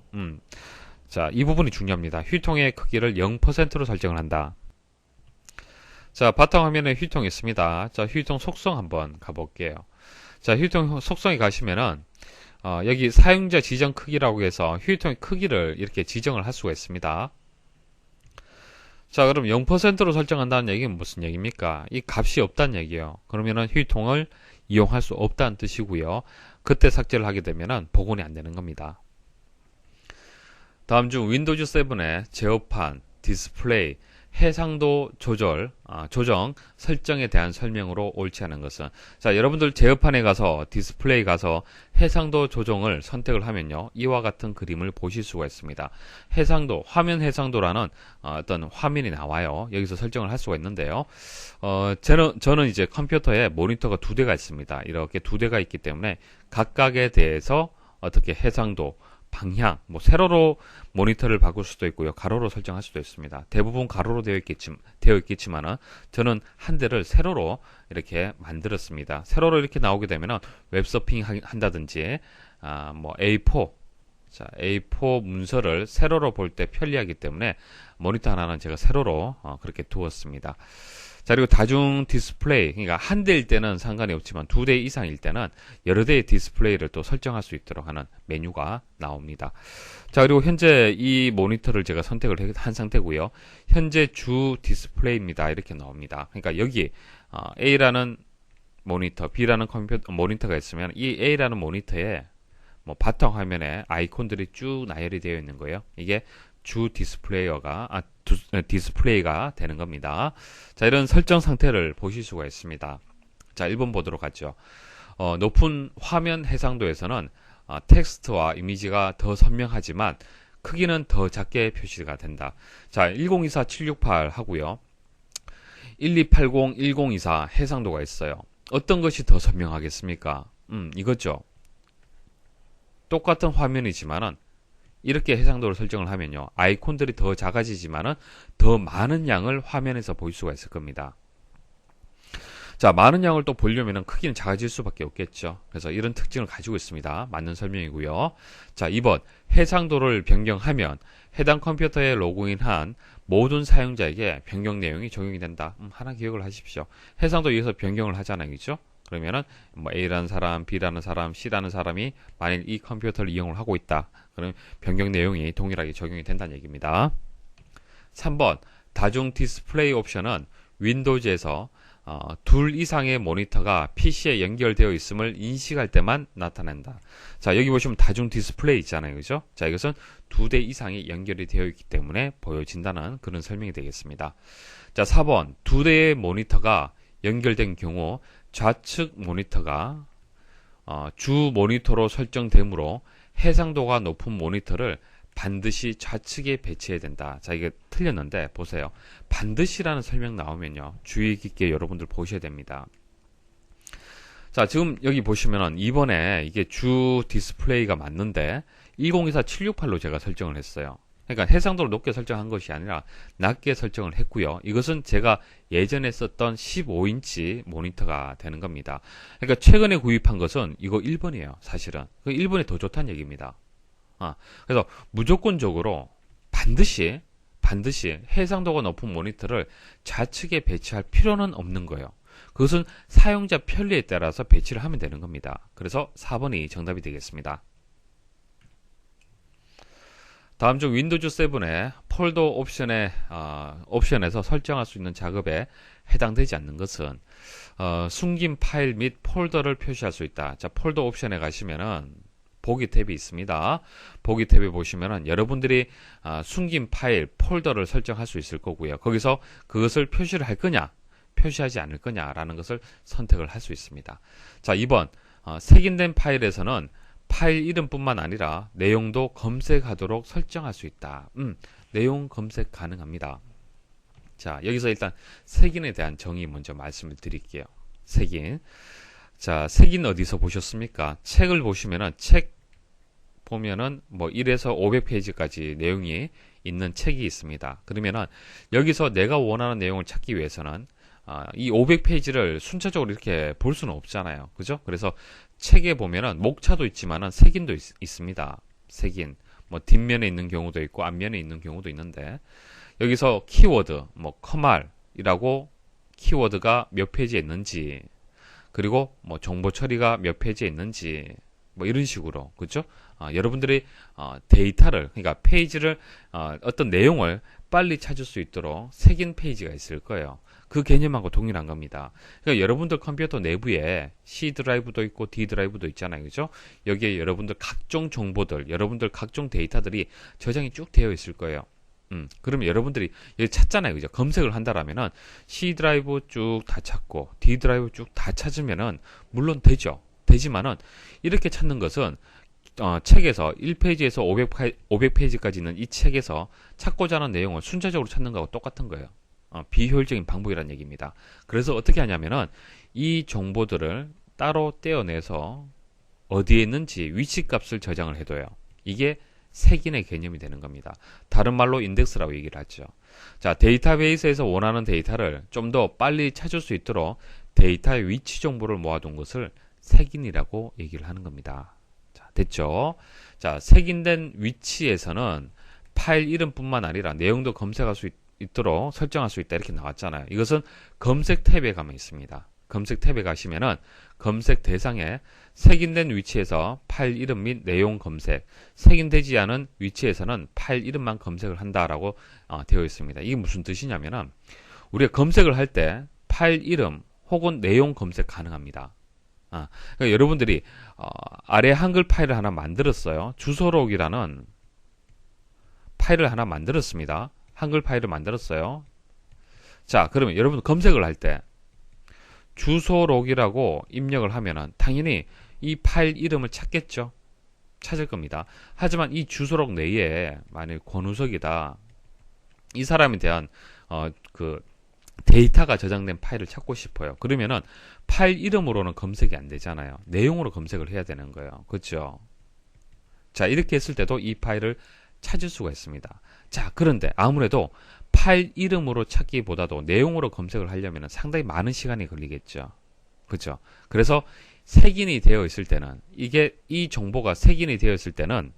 자, 이 부분이 중요합니다. 휴지통의 크기를 0%로 설정을 한다. 자, 바탕화면에 휴지통이 있습니다. 자, 휴지통 속성 한번 가볼게요. 자, 휴지통 속성에 가시면은 여기 사용자 지정 크기라고 해서 휴지통의 크기를 이렇게 지정을 할 수가 있습니다. 자, 그럼 0%로 설정한다는 얘기는 무슨 얘기입니까? 이 값이 없다는 얘기예요. 그러면은 휴지통을 이용할 수 없다는 뜻이고요. 그때 삭제를 하게 되면은 복원이 안 되는 겁니다. 다음 중 윈도우즈 7의 제어판, 디스플레이, 해상도 조정 설정에 대한 설명으로 옳지 않은 것은 자 여러분들 제어판에 가서 디스플레이 가서 해상도 조정을 선택을 하면요 이와 같은 그림을 보실 수가 있습니다. 해상도 화면 해상도라는 어떤 화면이 나와요. 여기서 설정을 할 수가 있는데요. 저는 이제 컴퓨터에 모니터가 두 대가 있습니다. 이렇게 두 대가 있기 때문에 각각에 대해서 어떻게 해상도 방향, 세로로 모니터를 바꿀 수도 있고요. 가로로 설정할 수도 있습니다. 대부분 가로로 되어 있겠지만은 저는 한 대를 세로로 이렇게 만들었습니다. 세로로 이렇게 나오게 되면은 웹서핑 한다든지, A4, 자, A4 문서를 세로로 볼 때 편리하기 때문에 모니터 하나는 제가 세로로 그렇게 두었습니다. 자, 그리고 다중 디스플레이, 그러니까 한 대일 때는 상관이 없지만 두 대 이상일 때는 여러 대의 디스플레이를 또 설정할 수 있도록 하는 메뉴가 나옵니다. 자, 그리고 현재 이 모니터를 제가 선택을 한 상태고요. 현재 주 디스플레이입니다. 이렇게 나옵니다. 그러니까 여기 A라는 모니터, B라는 모니터가 있으면 이 A라는 모니터에 바탕 화면에 아이콘들이 쭉 나열이 되어 있는 거예요. 이게 주 디스플레이가 되는 겁니다. 자, 이런 설정 상태를 보실 수가 있습니다. 자, 1번 보도록 하죠. 높은 화면 해상도에서는 텍스트와 이미지가 더 선명하지만 크기는 더 작게 표시가 된다. 자, 1024-768 하고요. 1280-1024 해상도가 있어요. 어떤 것이 더 선명하겠습니까? 이거죠. 똑같은 화면이지만은 이렇게 해상도를 설정을 하면요. 아이콘들이 더 작아지지만은 더 많은 양을 화면에서 볼 수가 있을 겁니다. 자, 많은 양을 또 보려면은 크기는 작아질 수밖에 없겠죠. 그래서 이런 특징을 가지고 있습니다. 맞는 설명이고요. 자, 2번. 해상도를 변경하면 해당 컴퓨터에 로그인한 모든 사용자에게 변경 내용이 적용이 된다. 하나 기억을 하십시오. 해상도 위해서 변경을 하잖아요. 그죠? 그러면은 A라는 사람, B라는 사람, C라는 사람이 만일 이 컴퓨터를 이용을 하고 있다. 그럼 변경 내용이 동일하게 적용이 된다는 얘기입니다. 3번 다중 디스플레이 옵션은 윈도우즈에서 둘 이상의 모니터가 PC에 연결되어 있음을 인식할 때만 나타낸다. 자, 여기 보시면 다중 디스플레이 있잖아요. 그죠? 자, 이것은 두 대 이상이 연결이 되어 있기 때문에 보여진다는 그런 설명이 되겠습니다. 자, 4번 두 대의 모니터가 연결된 경우 좌측 모니터가 주 모니터로 설정되므로 해상도가 높은 모니터를 반드시 좌측에 배치해야 된다. 자, 이게 틀렸는데 보세요. 반드시라는 설명 나오면요. 주의 깊게 여러분들 보셔야 됩니다. 자, 지금 여기 보시면은 2번에 이게 주 디스플레이가 맞는데 1024-768로 제가 설정을 했어요. 그러니까 해상도를 높게 설정한 것이 아니라 낮게 설정을 했고요. 이것은 제가 예전에 썼던 15인치 모니터가 되는 겁니다. 그러니까 최근에 구입한 것은 이거 1번이에요. 사실은. 1번이 더 좋다는 얘기입니다. 그래서 무조건적으로 반드시 해상도가 높은 모니터를 좌측에 배치할 필요는 없는 거예요. 그것은 사용자 편리에 따라서 배치를 하면 되는 겁니다. 그래서 4번이 정답이 되겠습니다. 다음 중 윈도우즈 7의 폴더 옵션에서 설정할 수 있는 작업에 해당되지 않는 것은 숨긴 파일 및 폴더를 표시할 수 있다. 자, 폴더 옵션에 가시면은 보기 탭이 있습니다. 보기 탭에 보시면은 여러분들이 숨긴 파일, 폴더를 설정할 수 있을 거고요. 거기서 그것을 표시를 할 거냐, 표시하지 않을 거냐라는 것을 선택을 할 수 있습니다. 자, 2번 색인된 파일에서는 파일 이름뿐만 아니라 내용도 검색하도록 설정할 수 있다. 내용 검색 가능합니다. 자, 여기서 일단 색인에 대한 정의 먼저 말씀을 드릴게요. 색인. 자, 색인 어디서 보셨습니까? 책을 보시면은 책 보면은 뭐 1에서 500페이지까지 내용이 있는 책이 있습니다. 그러면은 여기서 내가 원하는 내용을 찾기 위해서는 이 500페이지를 순차적으로 이렇게 볼 수는 없잖아요. 그죠? 그래서 책에 보면은 목차도 있지만은 색인도 있습니다. 색인. 뭐 뒷면에 있는 경우도 있고 앞면에 있는 경우도 있는데 여기서 키워드, 뭐 커말이라고 키워드가 몇 페이지에 있는지 그리고 뭐 정보 처리가 몇 페이지에 있는지 뭐 이런 식으로 그죠? 여러분들이 데이터를 그러니까 페이지를 어떤 내용을 빨리 찾을 수 있도록 색인 페이지가 있을 거예요. 그 개념하고 동일한 겁니다. 그러니까 여러분들 컴퓨터 내부에 C 드라이브도 있고 D 드라이브도 있잖아요. 그죠? 여기에 여러분들 각종 정보들, 여러분들 각종 데이터들이 저장이 쭉 되어 있을 거예요. 그러면 여러분들이 여기 찾잖아요. 그죠? 검색을 한다라면은 C 드라이브 쭉 다 찾고 D 드라이브 쭉 다 찾으면은 물론 되죠. 되지만은 이렇게 찾는 것은 책에서 1페이지에서 500페이지까지 있는 이 책에서 찾고자 하는 내용을 순차적으로 찾는 거하고 똑같은 거예요. 비효율적인 방법이라는 얘기입니다. 그래서 어떻게 하냐면은 이 정보들을 따로 떼어내서 어디에 있는지 위치값을 저장을 해둬요. 이게 색인의 개념이 되는 겁니다. 다른 말로 인덱스라고 얘기를 하죠. 자, 데이터베이스에서 원하는 데이터를 좀 더 빨리 찾을 수 있도록 데이터의 위치 정보를 모아둔 것을 색인이라고 얘기를 하는 겁니다. 자, 됐죠? 자, 색인된 위치에서는 파일 이름뿐만 아니라 내용도 검색할 수 있도록 설정할 수 있다 이렇게 나왔잖아요. 이것은 검색 탭에 가면 있습니다. 검색 탭에 가시면은 검색 대상에 색인된 위치에서 파일 이름 및 내용 검색, 색인되지 않은 위치에서는 파일 이름만 검색을 한다라고 되어 있습니다. 이게 무슨 뜻이냐면은 우리가 검색을 할 때 파일 이름 혹은 내용 검색 가능합니다. 그러니까 여러분들이 아래 한글 파일을 하나 만들었어요. 주소록이라는 파일을 하나 만들었습니다. 한글 파일을 만들었어요. 자, 그러면 여러분 검색을 할 때 주소록이라고 입력을 하면은 당연히 이 파일 이름을 찾겠죠. 찾을 겁니다. 하지만 이 주소록 내에 만일 권우석이다. 이 사람에 대한 그 데이터가 저장된 파일을 찾고 싶어요. 그러면은 파일 이름으로는 검색이 안 되잖아요. 내용으로 검색을 해야 되는 거예요. 그렇죠? 자, 이렇게 했을 때도 이 파일을 찾을 수가 있습니다. 자, 그런데 아무래도 파일 이름으로 찾기보다도 내용으로 검색을 하려면 상당히 많은 시간이 걸리겠죠. 그렇죠? 그래서 색인이 되어 있을 때는 이 정보가 색인이 되어 있을 때는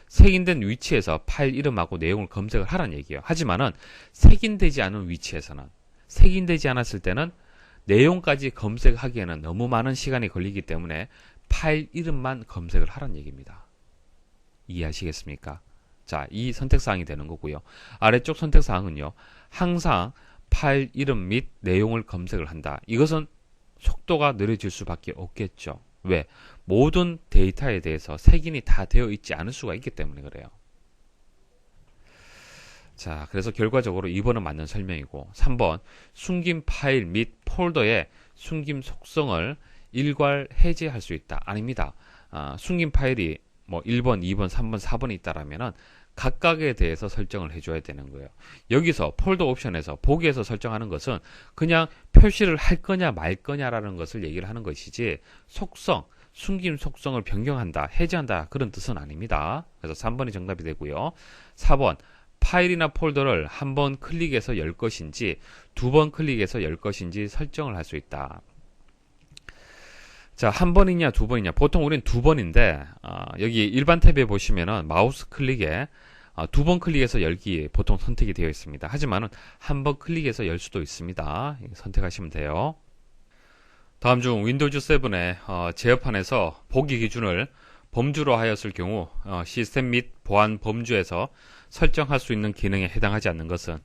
색인된 위치에서 파일 이름하고 내용을 검색을 하라는 얘기예요. 하지만은 색인되지 않은 위치에서는 색인되지 않았을 때는 내용까지 검색하기에는 너무 많은 시간이 걸리기 때문에 파일 이름만 검색을 하라는 얘기입니다. 이해하시겠습니까? 자, 이 선택사항이 되는 거고요. 아래쪽 선택사항은요. 항상 파일 이름 및 내용을 검색을 한다. 이것은 속도가 느려질 수밖에 없겠죠. 왜? 모든 데이터에 대해서 색인이 다 되어 있지 않을 수가 있기 때문에 그래요. 자, 그래서 결과적으로 2번은 맞는 설명이고 3번 숨긴 파일 및 폴더의 숨김 속성을 일괄 해제할 수 있다. 아닙니다. 숨긴 파일이 뭐 1번, 2번, 3번, 4번이 있다라면은 각각에 대해서 설정을 해줘야 되는 거예요. 여기서 폴더 옵션에서 보기에서 설정하는 것은 그냥 표시를 할 거냐 말 거냐라는 것을 얘기를 하는 것이지 속성, 숨김 속성을 변경한다, 해제한다 그런 뜻은 아닙니다. 그래서 3번이 정답이 되고요. 4번 파일이나 폴더를 한 번 클릭해서 열 것인지 두 번 클릭해서 열 것인지 설정을 할 수 있다. 자, 한 번이냐 두 번이냐 보통 우리는 두 번인데 여기 일반 탭에 보시면은 마우스 클릭에 두 번 클릭해서 열기 보통 선택이 되어 있습니다. 하지만은 한 번 클릭해서 열 수도 있습니다. 선택하시면 돼요. 다음 중 윈도우즈 7의 제어판에서 보기 기준을 범주로 하였을 경우 시스템 및 보안 범주에서 설정할 수 있는 기능에 해당하지 않는 것은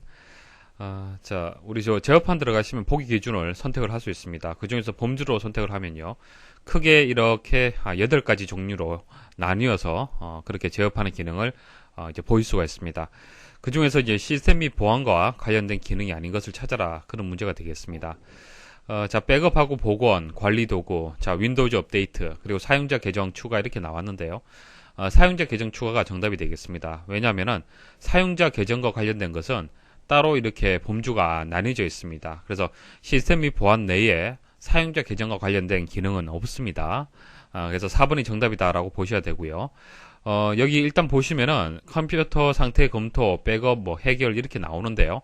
자, 우리 제어판 들어가시면 보기 기준을 선택을 할 수 있습니다. 그 중에서 범주로 선택을 하면요. 크게 이렇게 8가지 종류로 나뉘어서 그렇게 제어하는 기능을 이제 보일 수가 있습니다. 그 중에서 이제 시스템 및 보안과 관련된 기능이 아닌 것을 찾아라. 그런 문제가 되겠습니다. 자, 백업하고 복원, 관리 도구, 자, 윈도우즈 업데이트, 그리고 사용자 계정 추가 이렇게 나왔는데요. 사용자 계정 추가가 정답이 되겠습니다. 왜냐하면은 사용자 계정과 관련된 것은 따로 이렇게 범주가 나뉘어져 있습니다. 그래서 시스템 및 보안 내에 사용자 계정과 관련된 기능은 없습니다. 그래서 4번이 정답이다라고 보셔야 되고요. 여기 일단 보시면은 컴퓨터 상태 검토, 백업, 뭐 해결 이렇게 나오는데요.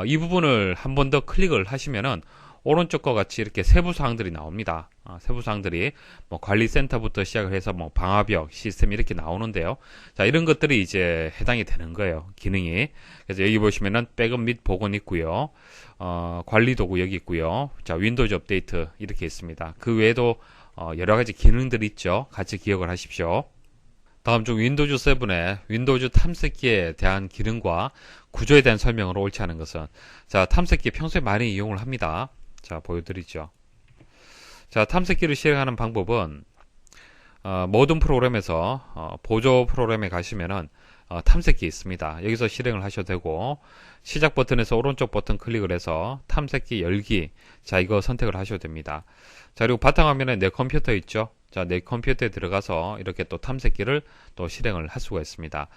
이 부분을 한 번 더 클릭을 하시면은 오른쪽과 같이 이렇게 세부 사항들이 나옵니다. 세부 사항들이 뭐 관리센터부터 시작을 해서 뭐 방화벽, 시스템 이렇게 나오는데요. 자, 이런 것들이 이제 해당이 되는 거예요. 기능이. 그래서 여기 보시면은 백업 및 복원 있고요. 관리 도구 여기 있고요. 자, 윈도우즈 업데이트 이렇게 있습니다. 그 외에도 여러 가지 기능들이 있죠. 같이 기억을 하십시오. 다음 중 윈도우즈 7의 윈도우즈 탐색기에 대한 기능과 구조에 대한 설명으로 옳지 않은 것은. 자, 탐색기 평소에 많이 이용을 합니다. 자, 보여드리죠. 자, 탐색기를 실행하는 방법은 모든 프로그램에서 보조 프로그램에 가시면은 탐색기 있습니다. 여기서 실행을 하셔도 되고, 시작 버튼에서 오른쪽 버튼 클릭을 해서 탐색기 열기, 자, 이거 선택을 하셔도 됩니다. 자, 그리고 바탕화면에 내 컴퓨터 있죠. 자, 내 컴퓨터에 들어가서 이렇게 또 탐색기를 또 실행을 할 수가 있습니다.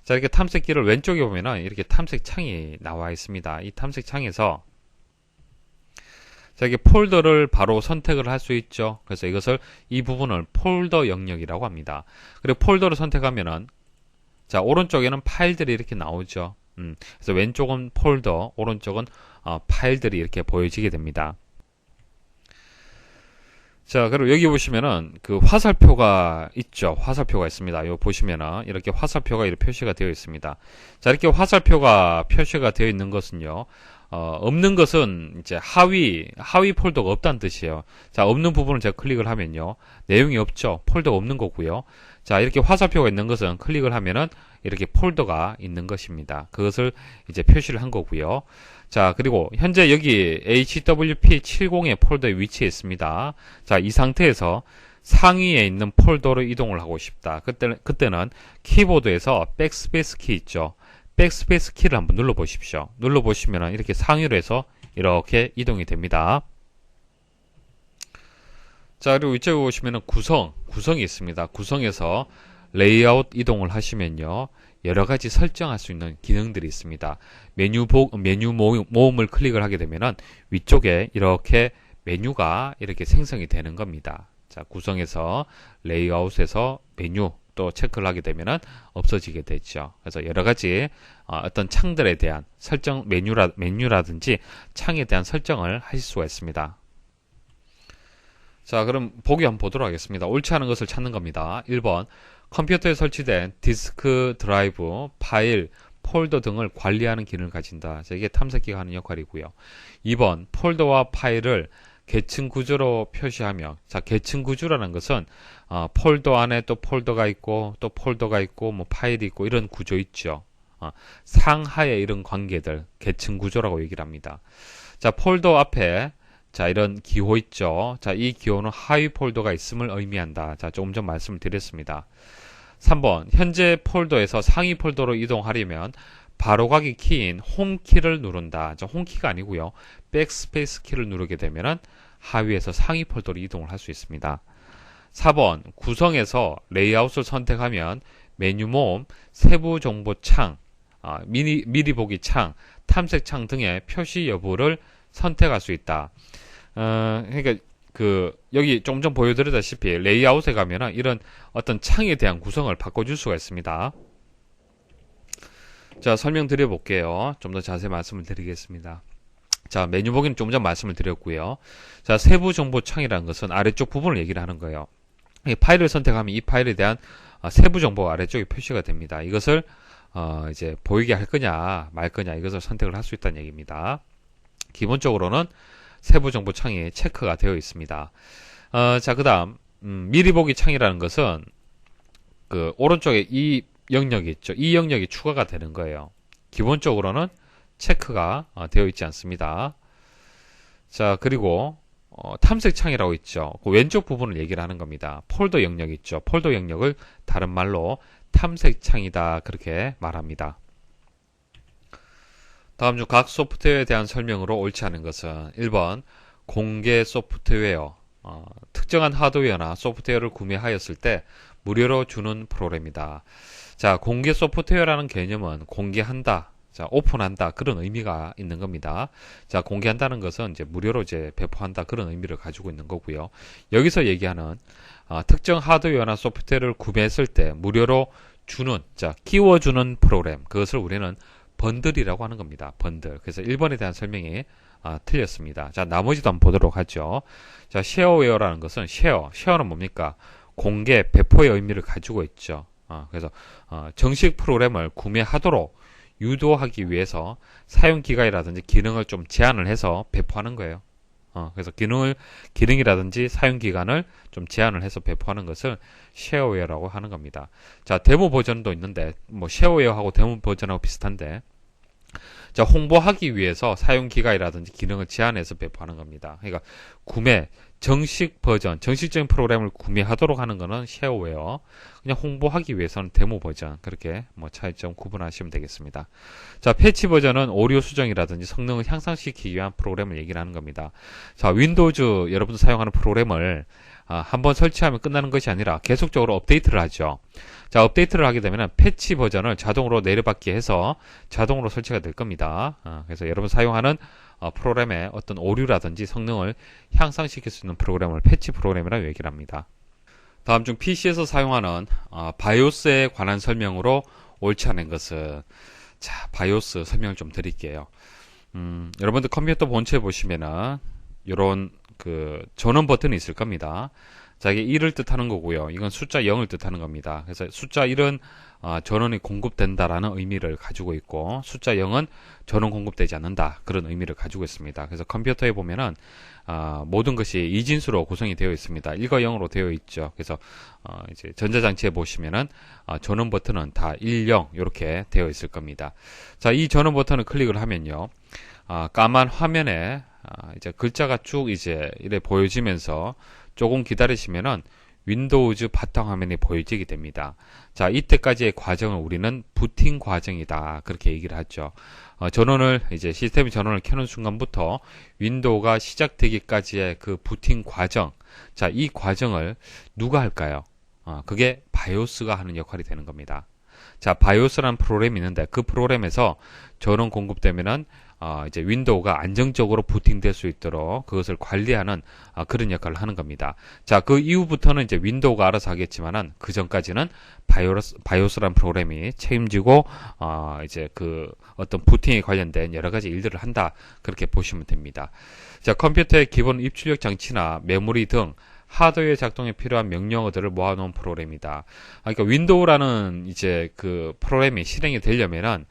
자, 이렇게 탐색기를 왼쪽에 보면은 이렇게 탐색 창이 나와 있습니다. 이 탐색 창에서 자, 이게 폴더를 바로 선택을 할 수 있죠. 그래서 이 부분을 폴더 영역이라고 합니다. 그리고 폴더를 선택하면은 자, 오른쪽에는 파일들이 이렇게 나오죠. 그래서 왼쪽은 폴더, 오른쪽은 파일들이 이렇게 보여지게 됩니다. 자, 그리고 여기 보시면은 그 화살표가 있죠. 화살표가 있습니다. 여기 보시면은 이렇게 화살표가 이렇게 표시가 되어 있습니다. 자, 이렇게 화살표가 표시가 되어 있는 것은요. 없는 것은 이제 하위 폴더가 없다는 뜻이에요. 자, 없는 부분을 제가 클릭을 하면요. 내용이 없죠. 폴더가 없는 거고요. 자, 이렇게 화살표가 있는 것은 클릭을 하면은 이렇게 폴더가 있는 것입니다. 그것을 이제 표시를 한 거고요. 자, 그리고 현재 여기 HWP70의 폴더에 위치해 있습니다. 자, 이 상태에서 상위에 있는 폴더로 이동을 하고 싶다. 그때는 키보드에서 백스페이스 키 있죠. 백스페이스 키를 한번 눌러 보십시오. 눌러 보시면 이렇게 상위로 해서 이렇게 이동이 됩니다. 자, 그리고 이쪽에 보시면 구성이 있습니다. 구성에서 레이아웃 이동을 하시면요. 여러 가지 설정할 수 있는 기능들이 있습니다. 메뉴 모음을 클릭을 하게 되면은 위쪽에 이렇게 메뉴가 이렇게 생성이 되는 겁니다. 자, 구성에서 레이아웃에서 메뉴 또 체크를 하게 되면은 없어지게 되죠. 그래서 여러 가지 어떤 창들에 대한 설정 메뉴라든지 창에 대한 설정을 하실 수가 있습니다. 자, 그럼 보기 한번 보도록 하겠습니다. 옳지 않은 것을 찾는 겁니다. 1번 컴퓨터에 설치된 디스크 드라이브, 파일, 폴더 등을 관리하는 기능을 가진다. 자, 이게 탐색기가 하는 역할이고요. 2번 폴더와 파일을 계층 구조로 표시하며, 자, 계층 구조라는 것은 폴더 안에 또 폴더가 있고 또 폴더가 있고 뭐 파일이 있고 이런 구조 있죠. 상하의 이런 관계들 계층 구조라고 얘기를 합니다. 자, 폴더 앞에 자, 이런 기호 있죠. 자, 이 기호는 하위 폴더가 있음을 의미한다. 자, 조금 전 말씀을 드렸습니다. 3번 현재 폴더에서 상위 폴더로 이동하려면 바로가기 키인 홈키를 누른다. 자, 홈키가 아니고요. 백스페이스 키를 누르게 되면은 하위에서 상위 폴더로 이동을 할 수 있습니다. 4번 구성에서 레이아웃을 선택하면 메뉴 모음, 세부 정보 창, 미리 보기 창, 탐색 창 등의 표시 여부를 선택할 수 있다. 그러니까 여기 좀 전 보여드렸다시피 레이아웃에 가면은 이런 어떤 창에 대한 구성을 바꿔줄 수가 있습니다. 자, 설명드려 볼게요. 좀 더 자세히 말씀을 드리겠습니다. 자, 메뉴 보기는 좀 전 말씀을 드렸고요. 자, 세부 정보 창이라는 것은 아래쪽 부분을 얘기를 하는 거예요. 이 파일을 선택하면 이 파일에 대한 세부 정보가 아래쪽에 표시가 됩니다. 이것을 이제 보이게 할 거냐 말 거냐 이것을 선택을 할 수 있다는 얘기입니다. 기본적으로는 세부 정보 창이 체크가 되어 있습니다. 자, 그 다음 미리 보기 창이라는 것은 그 오른쪽에 이 영역이 있죠. 이 영역이 추가가 되는 거예요. 기본적으로는 체크가 되어 있지 않습니다. 자, 그리고 탐색 창이라고 있죠. 그 왼쪽 부분을 얘기를 하는 겁니다. 폴더 영역 있죠. 폴더 영역을 다른 말로 탐색 창이다 그렇게 말합니다. 다음 중 각 소프트웨어에 대한 설명으로 옳지 않은 것은 1번 공개 소프트웨어, 특정한 하드웨어나 소프트웨어를 구매하였을 때 무료로 주는 프로그램이다. 자, 공개 소프트웨어라는 개념은 공개한다. 자, 오픈한다. 그런 의미가 있는 겁니다. 자, 공개한다는 것은 이제 무료로 이제 배포한다. 그런 의미를 가지고 있는 거고요. 여기서 얘기하는 특정 하드웨어나 소프트웨어를 구매했을 때 무료로 주는, 자, 끼워주는 프로그램. 그것을 우리는 번들이라고 하는 겁니다. 번들. 그래서 1번에 대한 설명이 틀렸습니다. 자, 나머지도 한번 보도록 하죠. 자, 쉐어웨어라는 것은 쉐어는 뭡니까? 공개, 배포의 의미를 가지고 있죠. 그래서 정식 프로그램을 구매하도록 유도하기 위해서 사용 기간이라든지 기능을 좀 제한을 해서 배포하는 거예요. 그래서 기능이라든지 사용 기간을 좀 제한을 해서 배포하는 것을 쉐어웨어라고 하는 겁니다. 자, 데모 버전도 있는데 뭐 쉐어웨어하고 데모 버전하고 비슷한데, 자, 홍보하기 위해서 사용 기간이라든지 기능을 제한해서 배포하는 겁니다. 그러니까 정식 버전, 정식적인 프로그램을 구매하도록 하는 것은 쉐어웨어, 그냥 홍보하기 위해서는 데모 버전, 그렇게 뭐 차이점 구분하시면 되겠습니다. 자, 패치 버전은 오류 수정이라든지 성능을 향상시키기 위한 프로그램을 얘기를 하는 겁니다. 자, 윈도우즈 여러분들 사용하는 프로그램을 한번 설치하면 끝나는 것이 아니라 계속적으로 업데이트를 하죠. 자, 업데이트를 하게 되면 패치 버전을 자동으로 내려받게 해서 자동으로 설치가 될 겁니다. 그래서 여러분 사용하는 프로그램의 어떤 오류라든지 성능을 향상시킬 수 있는 프로그램을 패치 프로그램이라고 얘기를 합니다. 다음 중 PC에서 사용하는 바이오스에 관한 설명으로 옳지 않은 것은, 자, 바이오스 설명을 좀 드릴게요. 여러분들 컴퓨터 본체에 보시면은 이런 그 전원 버튼이 있을 겁니다. 자, 이게 1을 뜻하는 거고요. 이건 숫자 0을 뜻하는 겁니다. 그래서 숫자 1은 전원이 공급된다라는 의미를 가지고 있고, 숫자 0은 전원 공급되지 않는다. 그런 의미를 가지고 있습니다. 그래서 컴퓨터에 보면은 모든 것이 이진수로 구성이 되어 있습니다. 1과 0으로 되어 있죠. 그래서 이제 전자장치에 보시면은 전원 버튼은 다 1, 0 이렇게 되어 있을 겁니다. 자, 이 전원 버튼을 클릭을 하면요, 까만 화면에 이제 글자가 쭉 이제 이래 보여지면서 조금 기다리시면은 윈도우즈 바탕화면이 보여지게 됩니다. 자, 이때까지의 과정을 우리는 부팅 과정이다. 그렇게 얘기를 하죠. 이제 시스템 전원을 켜는 순간부터 윈도우가 시작되기까지의 그 부팅 과정. 자, 이 과정을 누가 할까요? 그게 바이오스가 하는 역할이 되는 겁니다. 자, 바이오스라는 프로그램이 있는데 그 프로그램에서 전원 공급되면은 이제 윈도우가 안정적으로 부팅될 수 있도록 그것을 관리하는 그런 역할을 하는 겁니다. 자, 그 이후부터는 이제 윈도우가 알아서 하겠지만은 그 전까지는 바이오스라는 프로그램이 책임지고 이제 그 어떤 부팅에 관련된 여러 가지 일들을 한다. 그렇게 보시면 됩니다. 자, 컴퓨터의 기본 입출력 장치나 메모리 등 하드웨어 작동에 필요한 명령어들을 모아놓은 프로그램이다. 그러니까 윈도우라는 이제 그 프로그램이 실행이 되려면은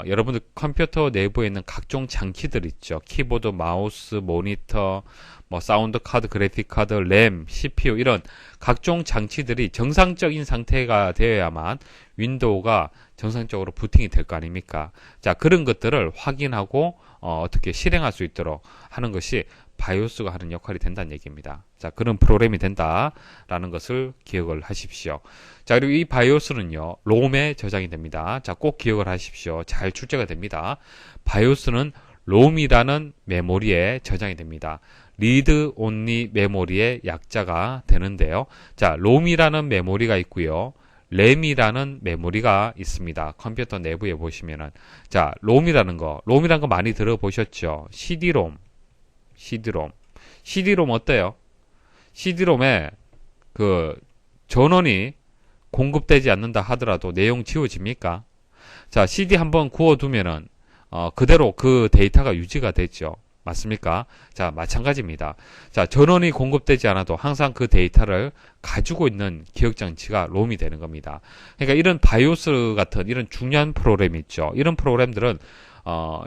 여러분들 컴퓨터 내부에 있는 각종 장치들 있죠. 키보드, 마우스, 모니터, 뭐 사운드 카드, 그래픽 카드, 램, CPU 이런 각종 장치들이 정상적인 상태가 되어야만 윈도우가 정상적으로 부팅이 될 거 아닙니까? 자, 그런 것들을 확인하고 어떻게 실행할 수 있도록 하는 것이 바이오스가 하는 역할이 된다는 얘기입니다. 자, 그런 프로그램이 된다라는 것을 기억을 하십시오. 자, 그리고 이 바이오스는요, 롬에 저장이 됩니다. 자, 꼭 기억을 하십시오. 잘 출제가 됩니다. 바이오스는 롬이라는 메모리에 저장이 됩니다. 리드 온리 메모리의 약자가 되는데요. 자, 롬이라는 메모리가 있고요. 램이라는 메모리가 있습니다. 컴퓨터 내부에 보시면은. 자, 롬이라는 거 많이 들어보셨죠? CD-ROM 어때요? CD-ROM에 그 전원이 공급되지 않는다 하더라도 내용 지워집니까? 자, CD 한번 구워두면은 그대로 그 데이터가 유지가 됐죠. 맞습니까? 자, 마찬가지입니다. 자, 전원이 공급되지 않아도 항상 그 데이터를 가지고 있는 기억장치가 롬이 되는 겁니다. 그러니까 이런 바이오스 같은 이런 중요한 프로그램이 있죠. 이런 프로그램들은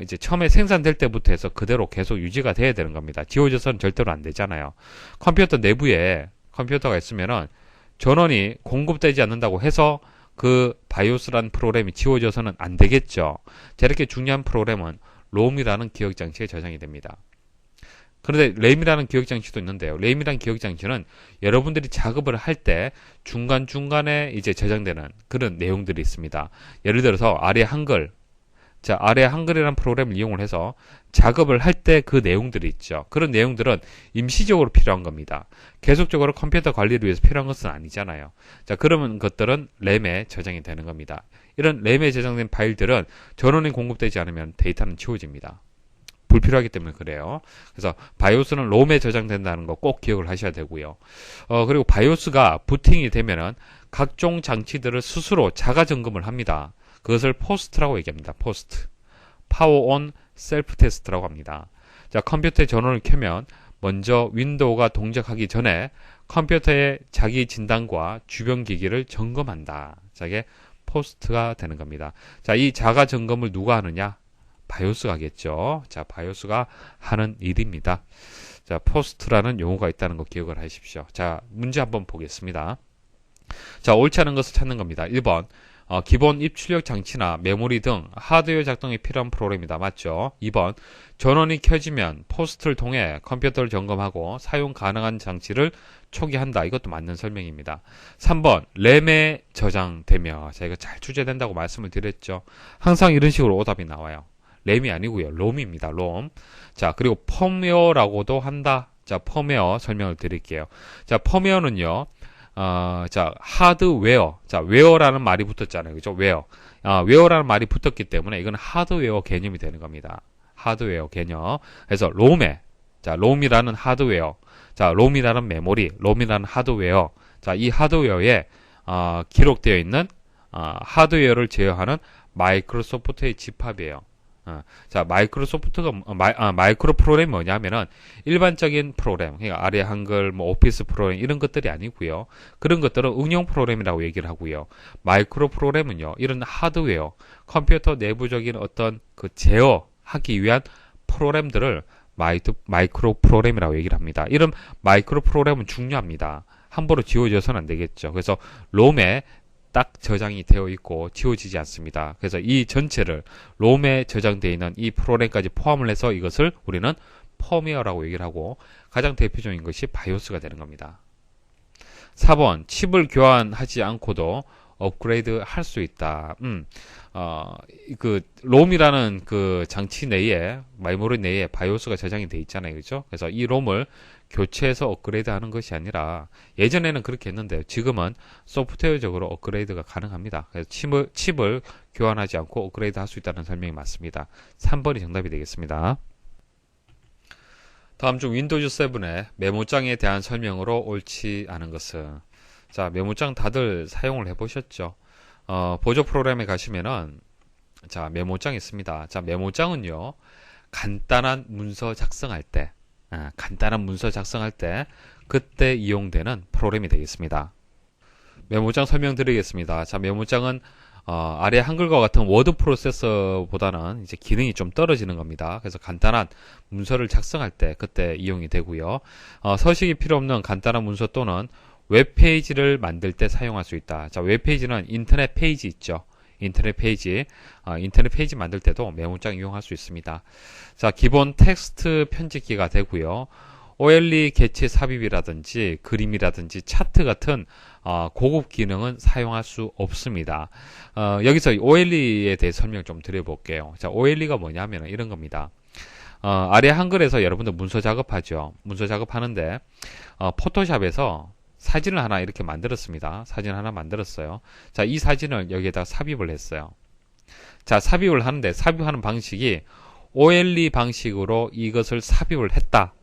이제 처음에 생산될 때부터 해서 그대로 계속 유지가 돼야 되는 겁니다. 지워져서는 절대로 안 되잖아요. 컴퓨터 내부에 컴퓨터가 있으면은 전원이 공급되지 않는다고 해서 그 바이오스라는 프로그램이 지워져서는 안 되겠죠. 저렇게 중요한 프로그램은 롬이라는 기억장치에 저장이 됩니다. 그런데 램이라는 기억장치도 있는데요. 램이라는 기억장치는 여러분들이 작업을 할 때 중간중간에 이제 저장되는 그런 내용들이 있습니다. 예를 들어서 아래 한글, 자, 아래 한글이라는 프로그램을 이용을 해서 작업을 할 때 그 내용들이 있죠. 그런 내용들은 임시적으로 필요한 겁니다. 계속적으로 컴퓨터 관리를 위해서 필요한 것은 아니잖아요. 자, 그러면 것들은 램에 저장이 되는 겁니다. 이런 램에 저장된 파일들은 전원이 공급되지 않으면 데이터는 지워집니다. 불필요하기 때문에 그래요. 그래서 바이오스는 롬에 저장된다는 거 꼭 기억을 하셔야 되고요. 그리고 바이오스가 부팅이 되면은 각종 장치들을 스스로 자가 점검을 합니다. 그것을 포스트라고 얘기합니다. 포스트. 파워 온 셀프 테스트라고 합니다. 자, 컴퓨터의 전원을 켜면 먼저 윈도우가 동작하기 전에 컴퓨터의 자기 진단과 주변 기기를 점검한다. 자, 이게 포스트가 되는 겁니다. 자, 이 자가 점검을 누가 하느냐? 바이오스가 하겠죠. 자, 바이오스가 하는 일입니다. 자, 포스트라는 용어가 있다는 거 기억을 하십시오. 자, 문제 한번 보겠습니다. 자, 옳지 않은 것을 찾는 겁니다. 1번. 기본 입출력 장치나 메모리 등 하드웨어 작동이 필요한 프로그램이다. 맞죠? 2번. 전원이 켜지면 포스트를 통해 컴퓨터를 점검하고 사용 가능한 장치를 초기한다. 이것도 맞는 설명입니다. 3번. 램에 저장되며. 자, 이거 잘 추제된다고 말씀을 드렸죠. 항상 이런 식으로 오답이 나와요. 램이 아니고요. 롬입니다. 롬. 자, 그리고 펌웨어라고도 한다. 자, 펌웨어 설명을 드릴게요. 자, 펌웨어는요. 자, 하드웨어. 자, 웨어라는 말이 붙었잖아요. 그죠? 웨어. 웨어라는 말이 붙었기 때문에 이건 하드웨어 개념이 되는 겁니다. 하드웨어 개념. 그래서 롬에. 자, 롬이라는 하드웨어. 자, 롬이라는 메모리. 롬이라는 하드웨어. 자, 이 하드웨어에 기록되어 있는 하드웨어를 제어하는 마이크로소프트의 집합이에요. 자, 마이크로 프로그램이 뭐냐면은 일반적인 프로그램, 그러니까 아래 한글, 뭐 오피스 프로그램 이런 것들이 아니고요. 그런 것들은 응용 프로그램이라고 얘기를 하고요. 마이크로 프로그램은요, 이런 하드웨어, 컴퓨터 내부적인 어떤 그 제어하기 위한 프로그램들을 마이크로 프로그램이라고 얘기를 합니다. 이런 마이크로 프로그램은 중요합니다. 함부로 지워져서는 안 되겠죠. 그래서 롬에 딱 저장이 되어 있고 지워지지 않습니다. 그래서 이 전체를 롬에 저장되어 있는 이 프로그램까지 포함을 해서 이것을 우리는 펌웨어라고 얘기를 하고 가장 대표적인 것이 바이오스가 되는 겁니다. 4번 칩을 교환하지 않고도 업그레이드 할 수 있다. 그 롬이라는 그 장치 내에 메모리 내에 바이오스가 저장이 돼 있잖아요. 그죠? 그래서 이 롬을 교체해서 업그레이드 하는 것이 아니라 예전에는 그렇게 했는데 지금은 소프트웨어적으로 업그레이드가 가능합니다. 그래서 칩을 교환하지 않고 업그레이드 할 수 있다는 설명이 맞습니다. 3번이 정답이 되겠습니다. 다음 중 윈도우즈 7의 메모장에 대한 설명으로 옳지 않은 것은. 자, 메모장 다들 사용을 해보셨죠? 보조 프로그램에 가시면은 자, 메모장이 있습니다. 자, 메모장은요 간단한 문서 작성할 때 그때 이용되는 프로그램이 되겠습니다. 메모장 설명드리겠습니다. 자, 메모장은 아래 한글과 같은 워드 프로세서보다는 이제 기능이 좀 떨어지는 겁니다. 그래서 간단한 문서를 작성할 때 그때 이용이 되고요. 서식이 필요 없는 간단한 문서 또는 웹페이지를 만들 때 사용할 수 있다. 자, 웹페이지는 인터넷 페이지 있죠. 인터넷 페이지 만들 때도 메모장 이용할 수 있습니다. 자, 기본 텍스트 편집기가 되고요. OLE 개체 삽입이라든지 그림이라든지 차트 같은 고급 기능은 사용할 수 없습니다. 여기서 OLE에 대해 설명 좀 드려볼게요. 자, OLE가 뭐냐면 이런 겁니다. 아래 한글에서 여러분들 문서 작업하죠. 문서 작업하는데 포토샵에서 사진을 하나 이렇게 만들었습니다. 사진 하나 만들었어요. 자, 이 사진을 여기에다 삽입을 했어요. 자, 삽입을 하는데 삽입하는 방식이 OLE 방식으로 이것을 삽입을 했다.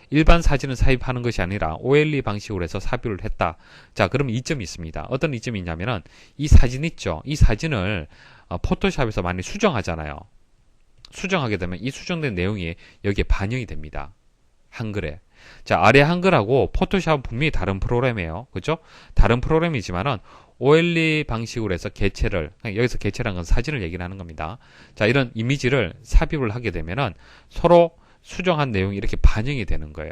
일반 사진을 삽입하는 것이 아니라 OLE 방식으로 해서 삽입을 했다. 자, 그럼 이점이 있습니다. 어떤 이점이 있냐면은 이 사진 있죠. 이 사진을 포토샵에서 많이 수정하잖아요. 수정하게 되면 이 수정된 내용이 여기에 반영이 됩니다. 한글에. 자, 아래 한글하고 포토샵은 분명히 다른 프로그램이에요. 그죠? 다른 프로그램이지만은 OLE 방식으로 해서 개체를, 여기서 개체라는 건 사진을 얘기를 하는 겁니다. 자, 이런 이미지를 삽입을 하게 되면은 서로 수정한 내용이 이렇게 반영이 되는 거예요.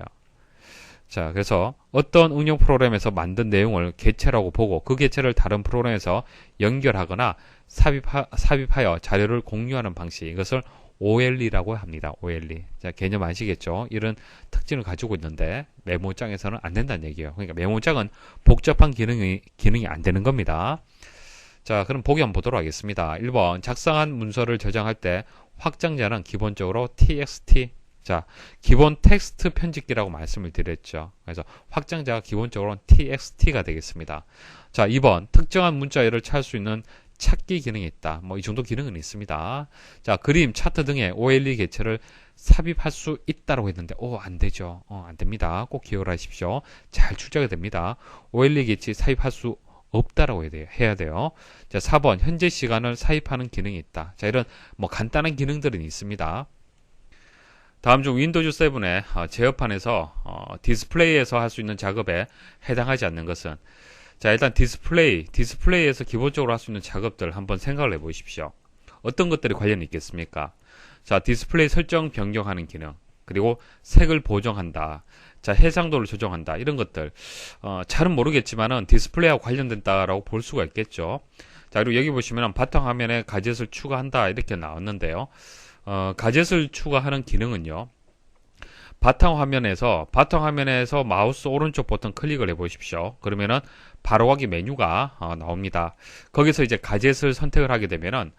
자, 그래서 어떤 응용 프로그램에서 만든 내용을 개체라고 보고 그 개체를 다른 프로그램에서 연결하거나 삽입하여 자료를 공유하는 방식, 이것을 OLE라고 합니다. OLE. 자, 개념 아시겠죠? 이런 특징을 가지고 있는데 메모장에서는 안 된다는 얘기예요. 그러니까 메모장은 복잡한 기능이 안 되는 겁니다. 자, 그럼 보기 한번 보도록 하겠습니다. 1번 작성한 문서를 저장할 때 확장자는 기본적으로 txt. 자, 기본 텍스트 편집기라고 말씀을 드렸죠. 그래서 확장자가 기본적으로 txt가 되겠습니다. 자, 2번 특정한 문자열을 찾을 수 있는 찾기 기능이 있다. 뭐 이 정도 기능은 있습니다. 자, 그림, 차트 등의 OLE 개체를 삽입할 수 있다라고 했는데 안 되죠. 안 됩니다. 꼭 기억을 하십시오. 잘 출제가 됩니다. OLE 개체 삽입할 수 없다라고 해야 돼요. 자, 4번 현재 시간을 삽입하는 기능이 있다. 자, 이런 뭐 간단한 기능들은 있습니다. 다음 중 윈도우즈 7의 제어판에서 디스플레이에서 할 수 있는 작업에 해당하지 않는 것은, 자, 일단 디스플레이에서 기본적으로 할 수 있는 작업들 한번 생각을 해 보십시오. 어떤 것들이 관련이 있겠습니까? 자, 디스플레이 설정 변경하는 기능, 그리고 색을 보정한다, 자, 해상도를 조정한다, 이런 것들 잘은 모르겠지만은 디스플레이와 관련된다라고 볼 수가 있겠죠. 자, 그리고 여기 보시면 바탕화면에 가젯을 추가한다 이렇게 나왔는데요. 가젯을 추가하는 기능은요, 바탕화면에서 마우스 오른쪽 버튼 클릭을 해 보십시오. 그러면은 바로가기 메뉴가 나옵니다. 거기서 이제 가젯을 선택을 하게 되면은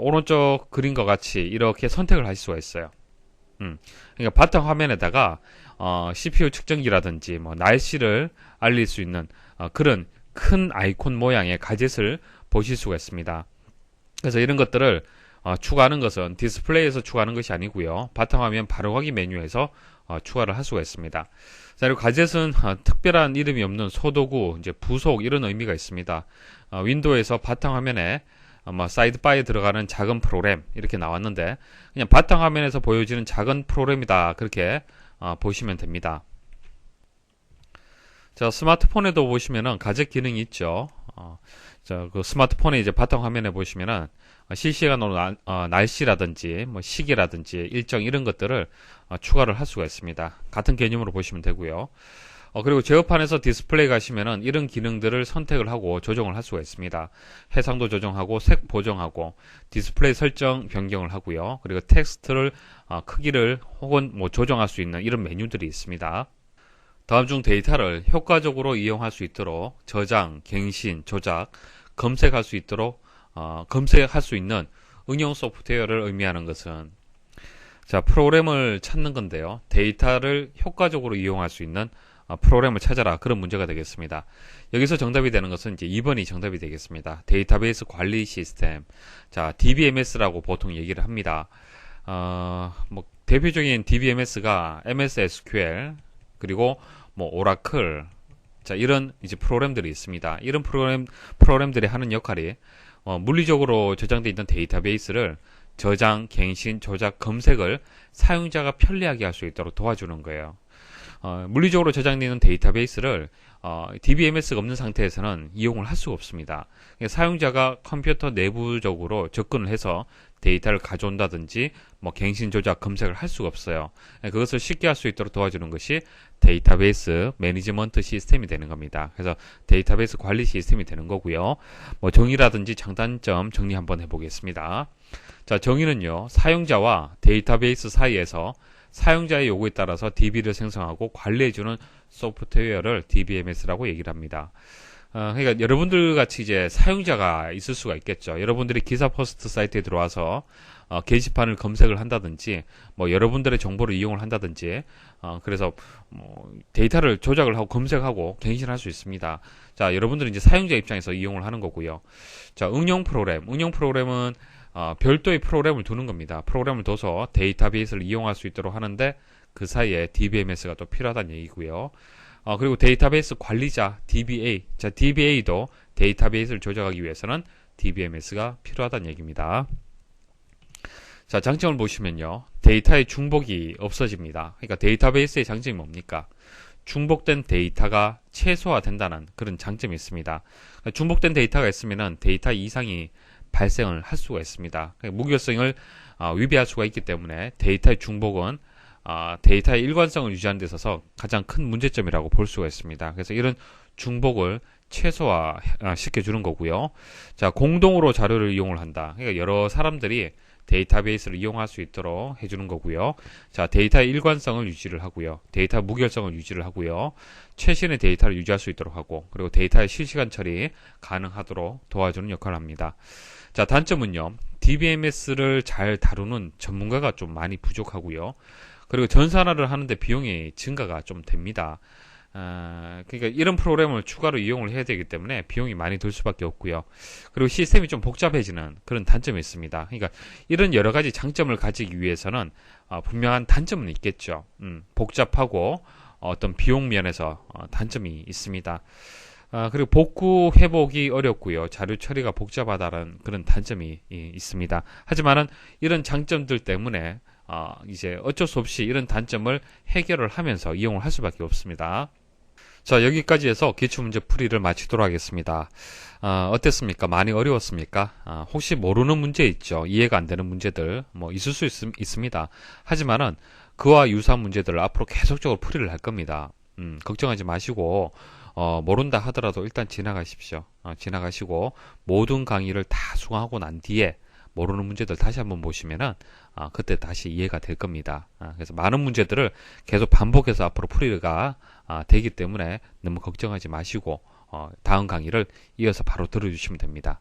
오른쪽 그림과 같이 이렇게 선택을 하실 수가 있어요. 그러니까 바탕화면에다가 CPU 측정기라든지 뭐 날씨를 알릴 수 있는 그런 큰 아이콘 모양의 가젯을 보실 수가 있습니다. 그래서 이런 것들을 추가하는 것은 디스플레이에서 추가하는 것이 아니고요. 바탕화면 바로가기 메뉴에서 추가를 할 수가 있습니다. 자, 그리고 가젯은 특별한 이름이 없는 소도구, 이제 부속 이런 의미가 있습니다. 윈도우에서 바탕화면에 사이드바에 들어가는 작은 프로그램 이렇게 나왔는데 그냥 바탕화면에서 보여지는 작은 프로그램이다 그렇게 보시면 됩니다. 자, 스마트폰에도 보시면은 가젯 기능이 있죠. 자, 그 스마트폰에 이제 바탕화면에 보시면은 실시간으로 날씨라든지 뭐 시계라든지 일정 이런 것들을 추가를 할 수가 있습니다. 같은 개념으로 보시면 되고요. 그리고 제어판에서 디스플레이 가시면은 이런 기능들을 선택을 하고 조정을 할 수가 있습니다. 해상도 조정하고 색 보정하고 디스플레이 설정 변경을 하고요. 그리고 텍스트를 크기를 혹은 뭐 조정할 수 있는 이런 메뉴들이 있습니다. 다음 중 데이터를 효과적으로 이용할 수 있도록 저장, 갱신, 조작, 검색할 수 있도록 검색할 수 있는 응용 소프트웨어를 의미하는 것은, 자, 프로그램을 찾는 건데요. 데이터를 효과적으로 이용할 수 있는 프로그램을 찾아라, 그런 문제가 되겠습니다. 여기서 정답이 되는 것은 이제 2번이 정답이 되겠습니다. 데이터베이스 관리 시스템. 자, DBMS라고 보통 얘기를 합니다. 뭐 대표적인 DBMS가 MS SQL 그리고 뭐 오라클, 자, 이런 이제 프로그램들이 있습니다. 이런 프로그램들이 하는 역할이 물리적으로 저장되어 있는 데이터베이스를 저장, 갱신, 조작, 검색을 사용자가 편리하게 할 수 있도록 도와주는 거예요. 물리적으로 저장되어 있는 데이터베이스를 DBMS가 없는 상태에서는 이용을 할 수가 없습니다. 사용자가 컴퓨터 내부적으로 접근을 해서 데이터를 가져온다든지 뭐 갱신, 조작, 검색을 할 수가 없어요. 그것을 쉽게 할 수 있도록 도와주는 것이 데이터베이스 매니지먼트 시스템이 되는 겁니다. 그래서 데이터베이스 관리 시스템이 되는 거고요. 뭐 정의라든지 장단점 정리 한번 해보겠습니다. 자, 정의는요, 사용자와 데이터베이스 사이에서 사용자의 요구에 따라서 DB를 생성하고 관리해주는 소프트웨어를 DBMS라고 얘기를 합니다. 그러니까 여러분들 같이 이제 사용자가 있을 수가 있겠죠. 여러분들이 기사 포스트 사이트에 들어와서 게시판을 검색을 한다든지, 뭐 여러분들의 정보를 이용을 한다든지, 그래서 뭐 데이터를 조작을 하고 검색하고 갱신할 수 있습니다. 자, 여러분들은 이제 사용자 입장에서 이용을 하는 거고요. 자, 응용 프로그램은 별도의 프로그램을 두는 겁니다. 프로그램을 둬서 데이터베이스를 이용할 수 있도록 하는데 그 사이에 DBMS가 또 필요하다는 얘기고요. 그리고 데이터베이스 관리자 DBA, 자, DBA도 데이터베이스를 조작하기 위해서는 DBMS가 필요하다는 얘기입니다. 자, 장점을 보시면요, 데이터의 중복이 없어집니다. 그러니까 데이터베이스의 장점이 뭡니까? 중복된 데이터가 최소화된다는 그런 장점이 있습니다. 중복된 데이터가 있으면은 데이터 이상이 발생을 할 수가 있습니다. 무결성을 위배할 수가 있기 때문에 데이터의 중복은 데이터의 일관성을 유지하는 데 있어서 가장 큰 문제점이라고 볼 수가 있습니다. 그래서 이런 중복을 최소화 시켜주는 거고요. 자, 공동으로 자료를 이용을 한다. 그러니까 여러 사람들이 데이터베이스를 이용할 수 있도록 해주는 거고요. 자, 데이터의 일관성을 유지를 하고요. 데이터 무결성을 유지를 하고요. 최신의 데이터를 유지할 수 있도록 하고, 그리고 데이터의 실시간 처리 가능하도록 도와주는 역할을 합니다. 자, 단점은요, DBMS를 잘 다루는 전문가가 좀 많이 부족하고요. 그리고 전산화를 하는데 비용이 증가가 좀 됩니다. 그러니까 이런 프로그램을 추가로 이용을 해야 되기 때문에 비용이 많이 들 수밖에 없고요. 그리고 시스템이 좀 복잡해지는 그런 단점이 있습니다. 그러니까 이런 여러 가지 장점을 가지기 위해서는 분명한 단점은 있겠죠. 복잡하고 어떤 비용 면에서 단점이 있습니다. 그리고 복구 회복이 어렵고요. 자료 처리가 복잡하다는 그런 단점이 있습니다. 하지만은 이런 장점들 때문에 이제 어쩔 수 없이 이런 단점을 해결을 하면서 이용을 할 수밖에 없습니다. 자, 여기까지 해서 기출문제 풀이를 마치도록 하겠습니다. 어땠습니까? 많이 어려웠습니까? 혹시 모르는 문제 있죠? 이해가 안 되는 문제들 뭐 있을 수 있습니다. 하지만은 그와 유사한 문제들을 앞으로 계속적으로 풀이를 할 겁니다. 걱정하지 마시고 모른다 하더라도 일단 지나가십시오. 지나가시고 모든 강의를 다 수강하고 난 뒤에 모르는 문제들 다시 한번 보시면은 그때 다시 이해가 될 겁니다. 그래서 많은 문제들을 계속 반복해서 앞으로 풀이가 되기 때문에 너무 걱정하지 마시고 다음 강의를 이어서 바로 들어주시면 됩니다.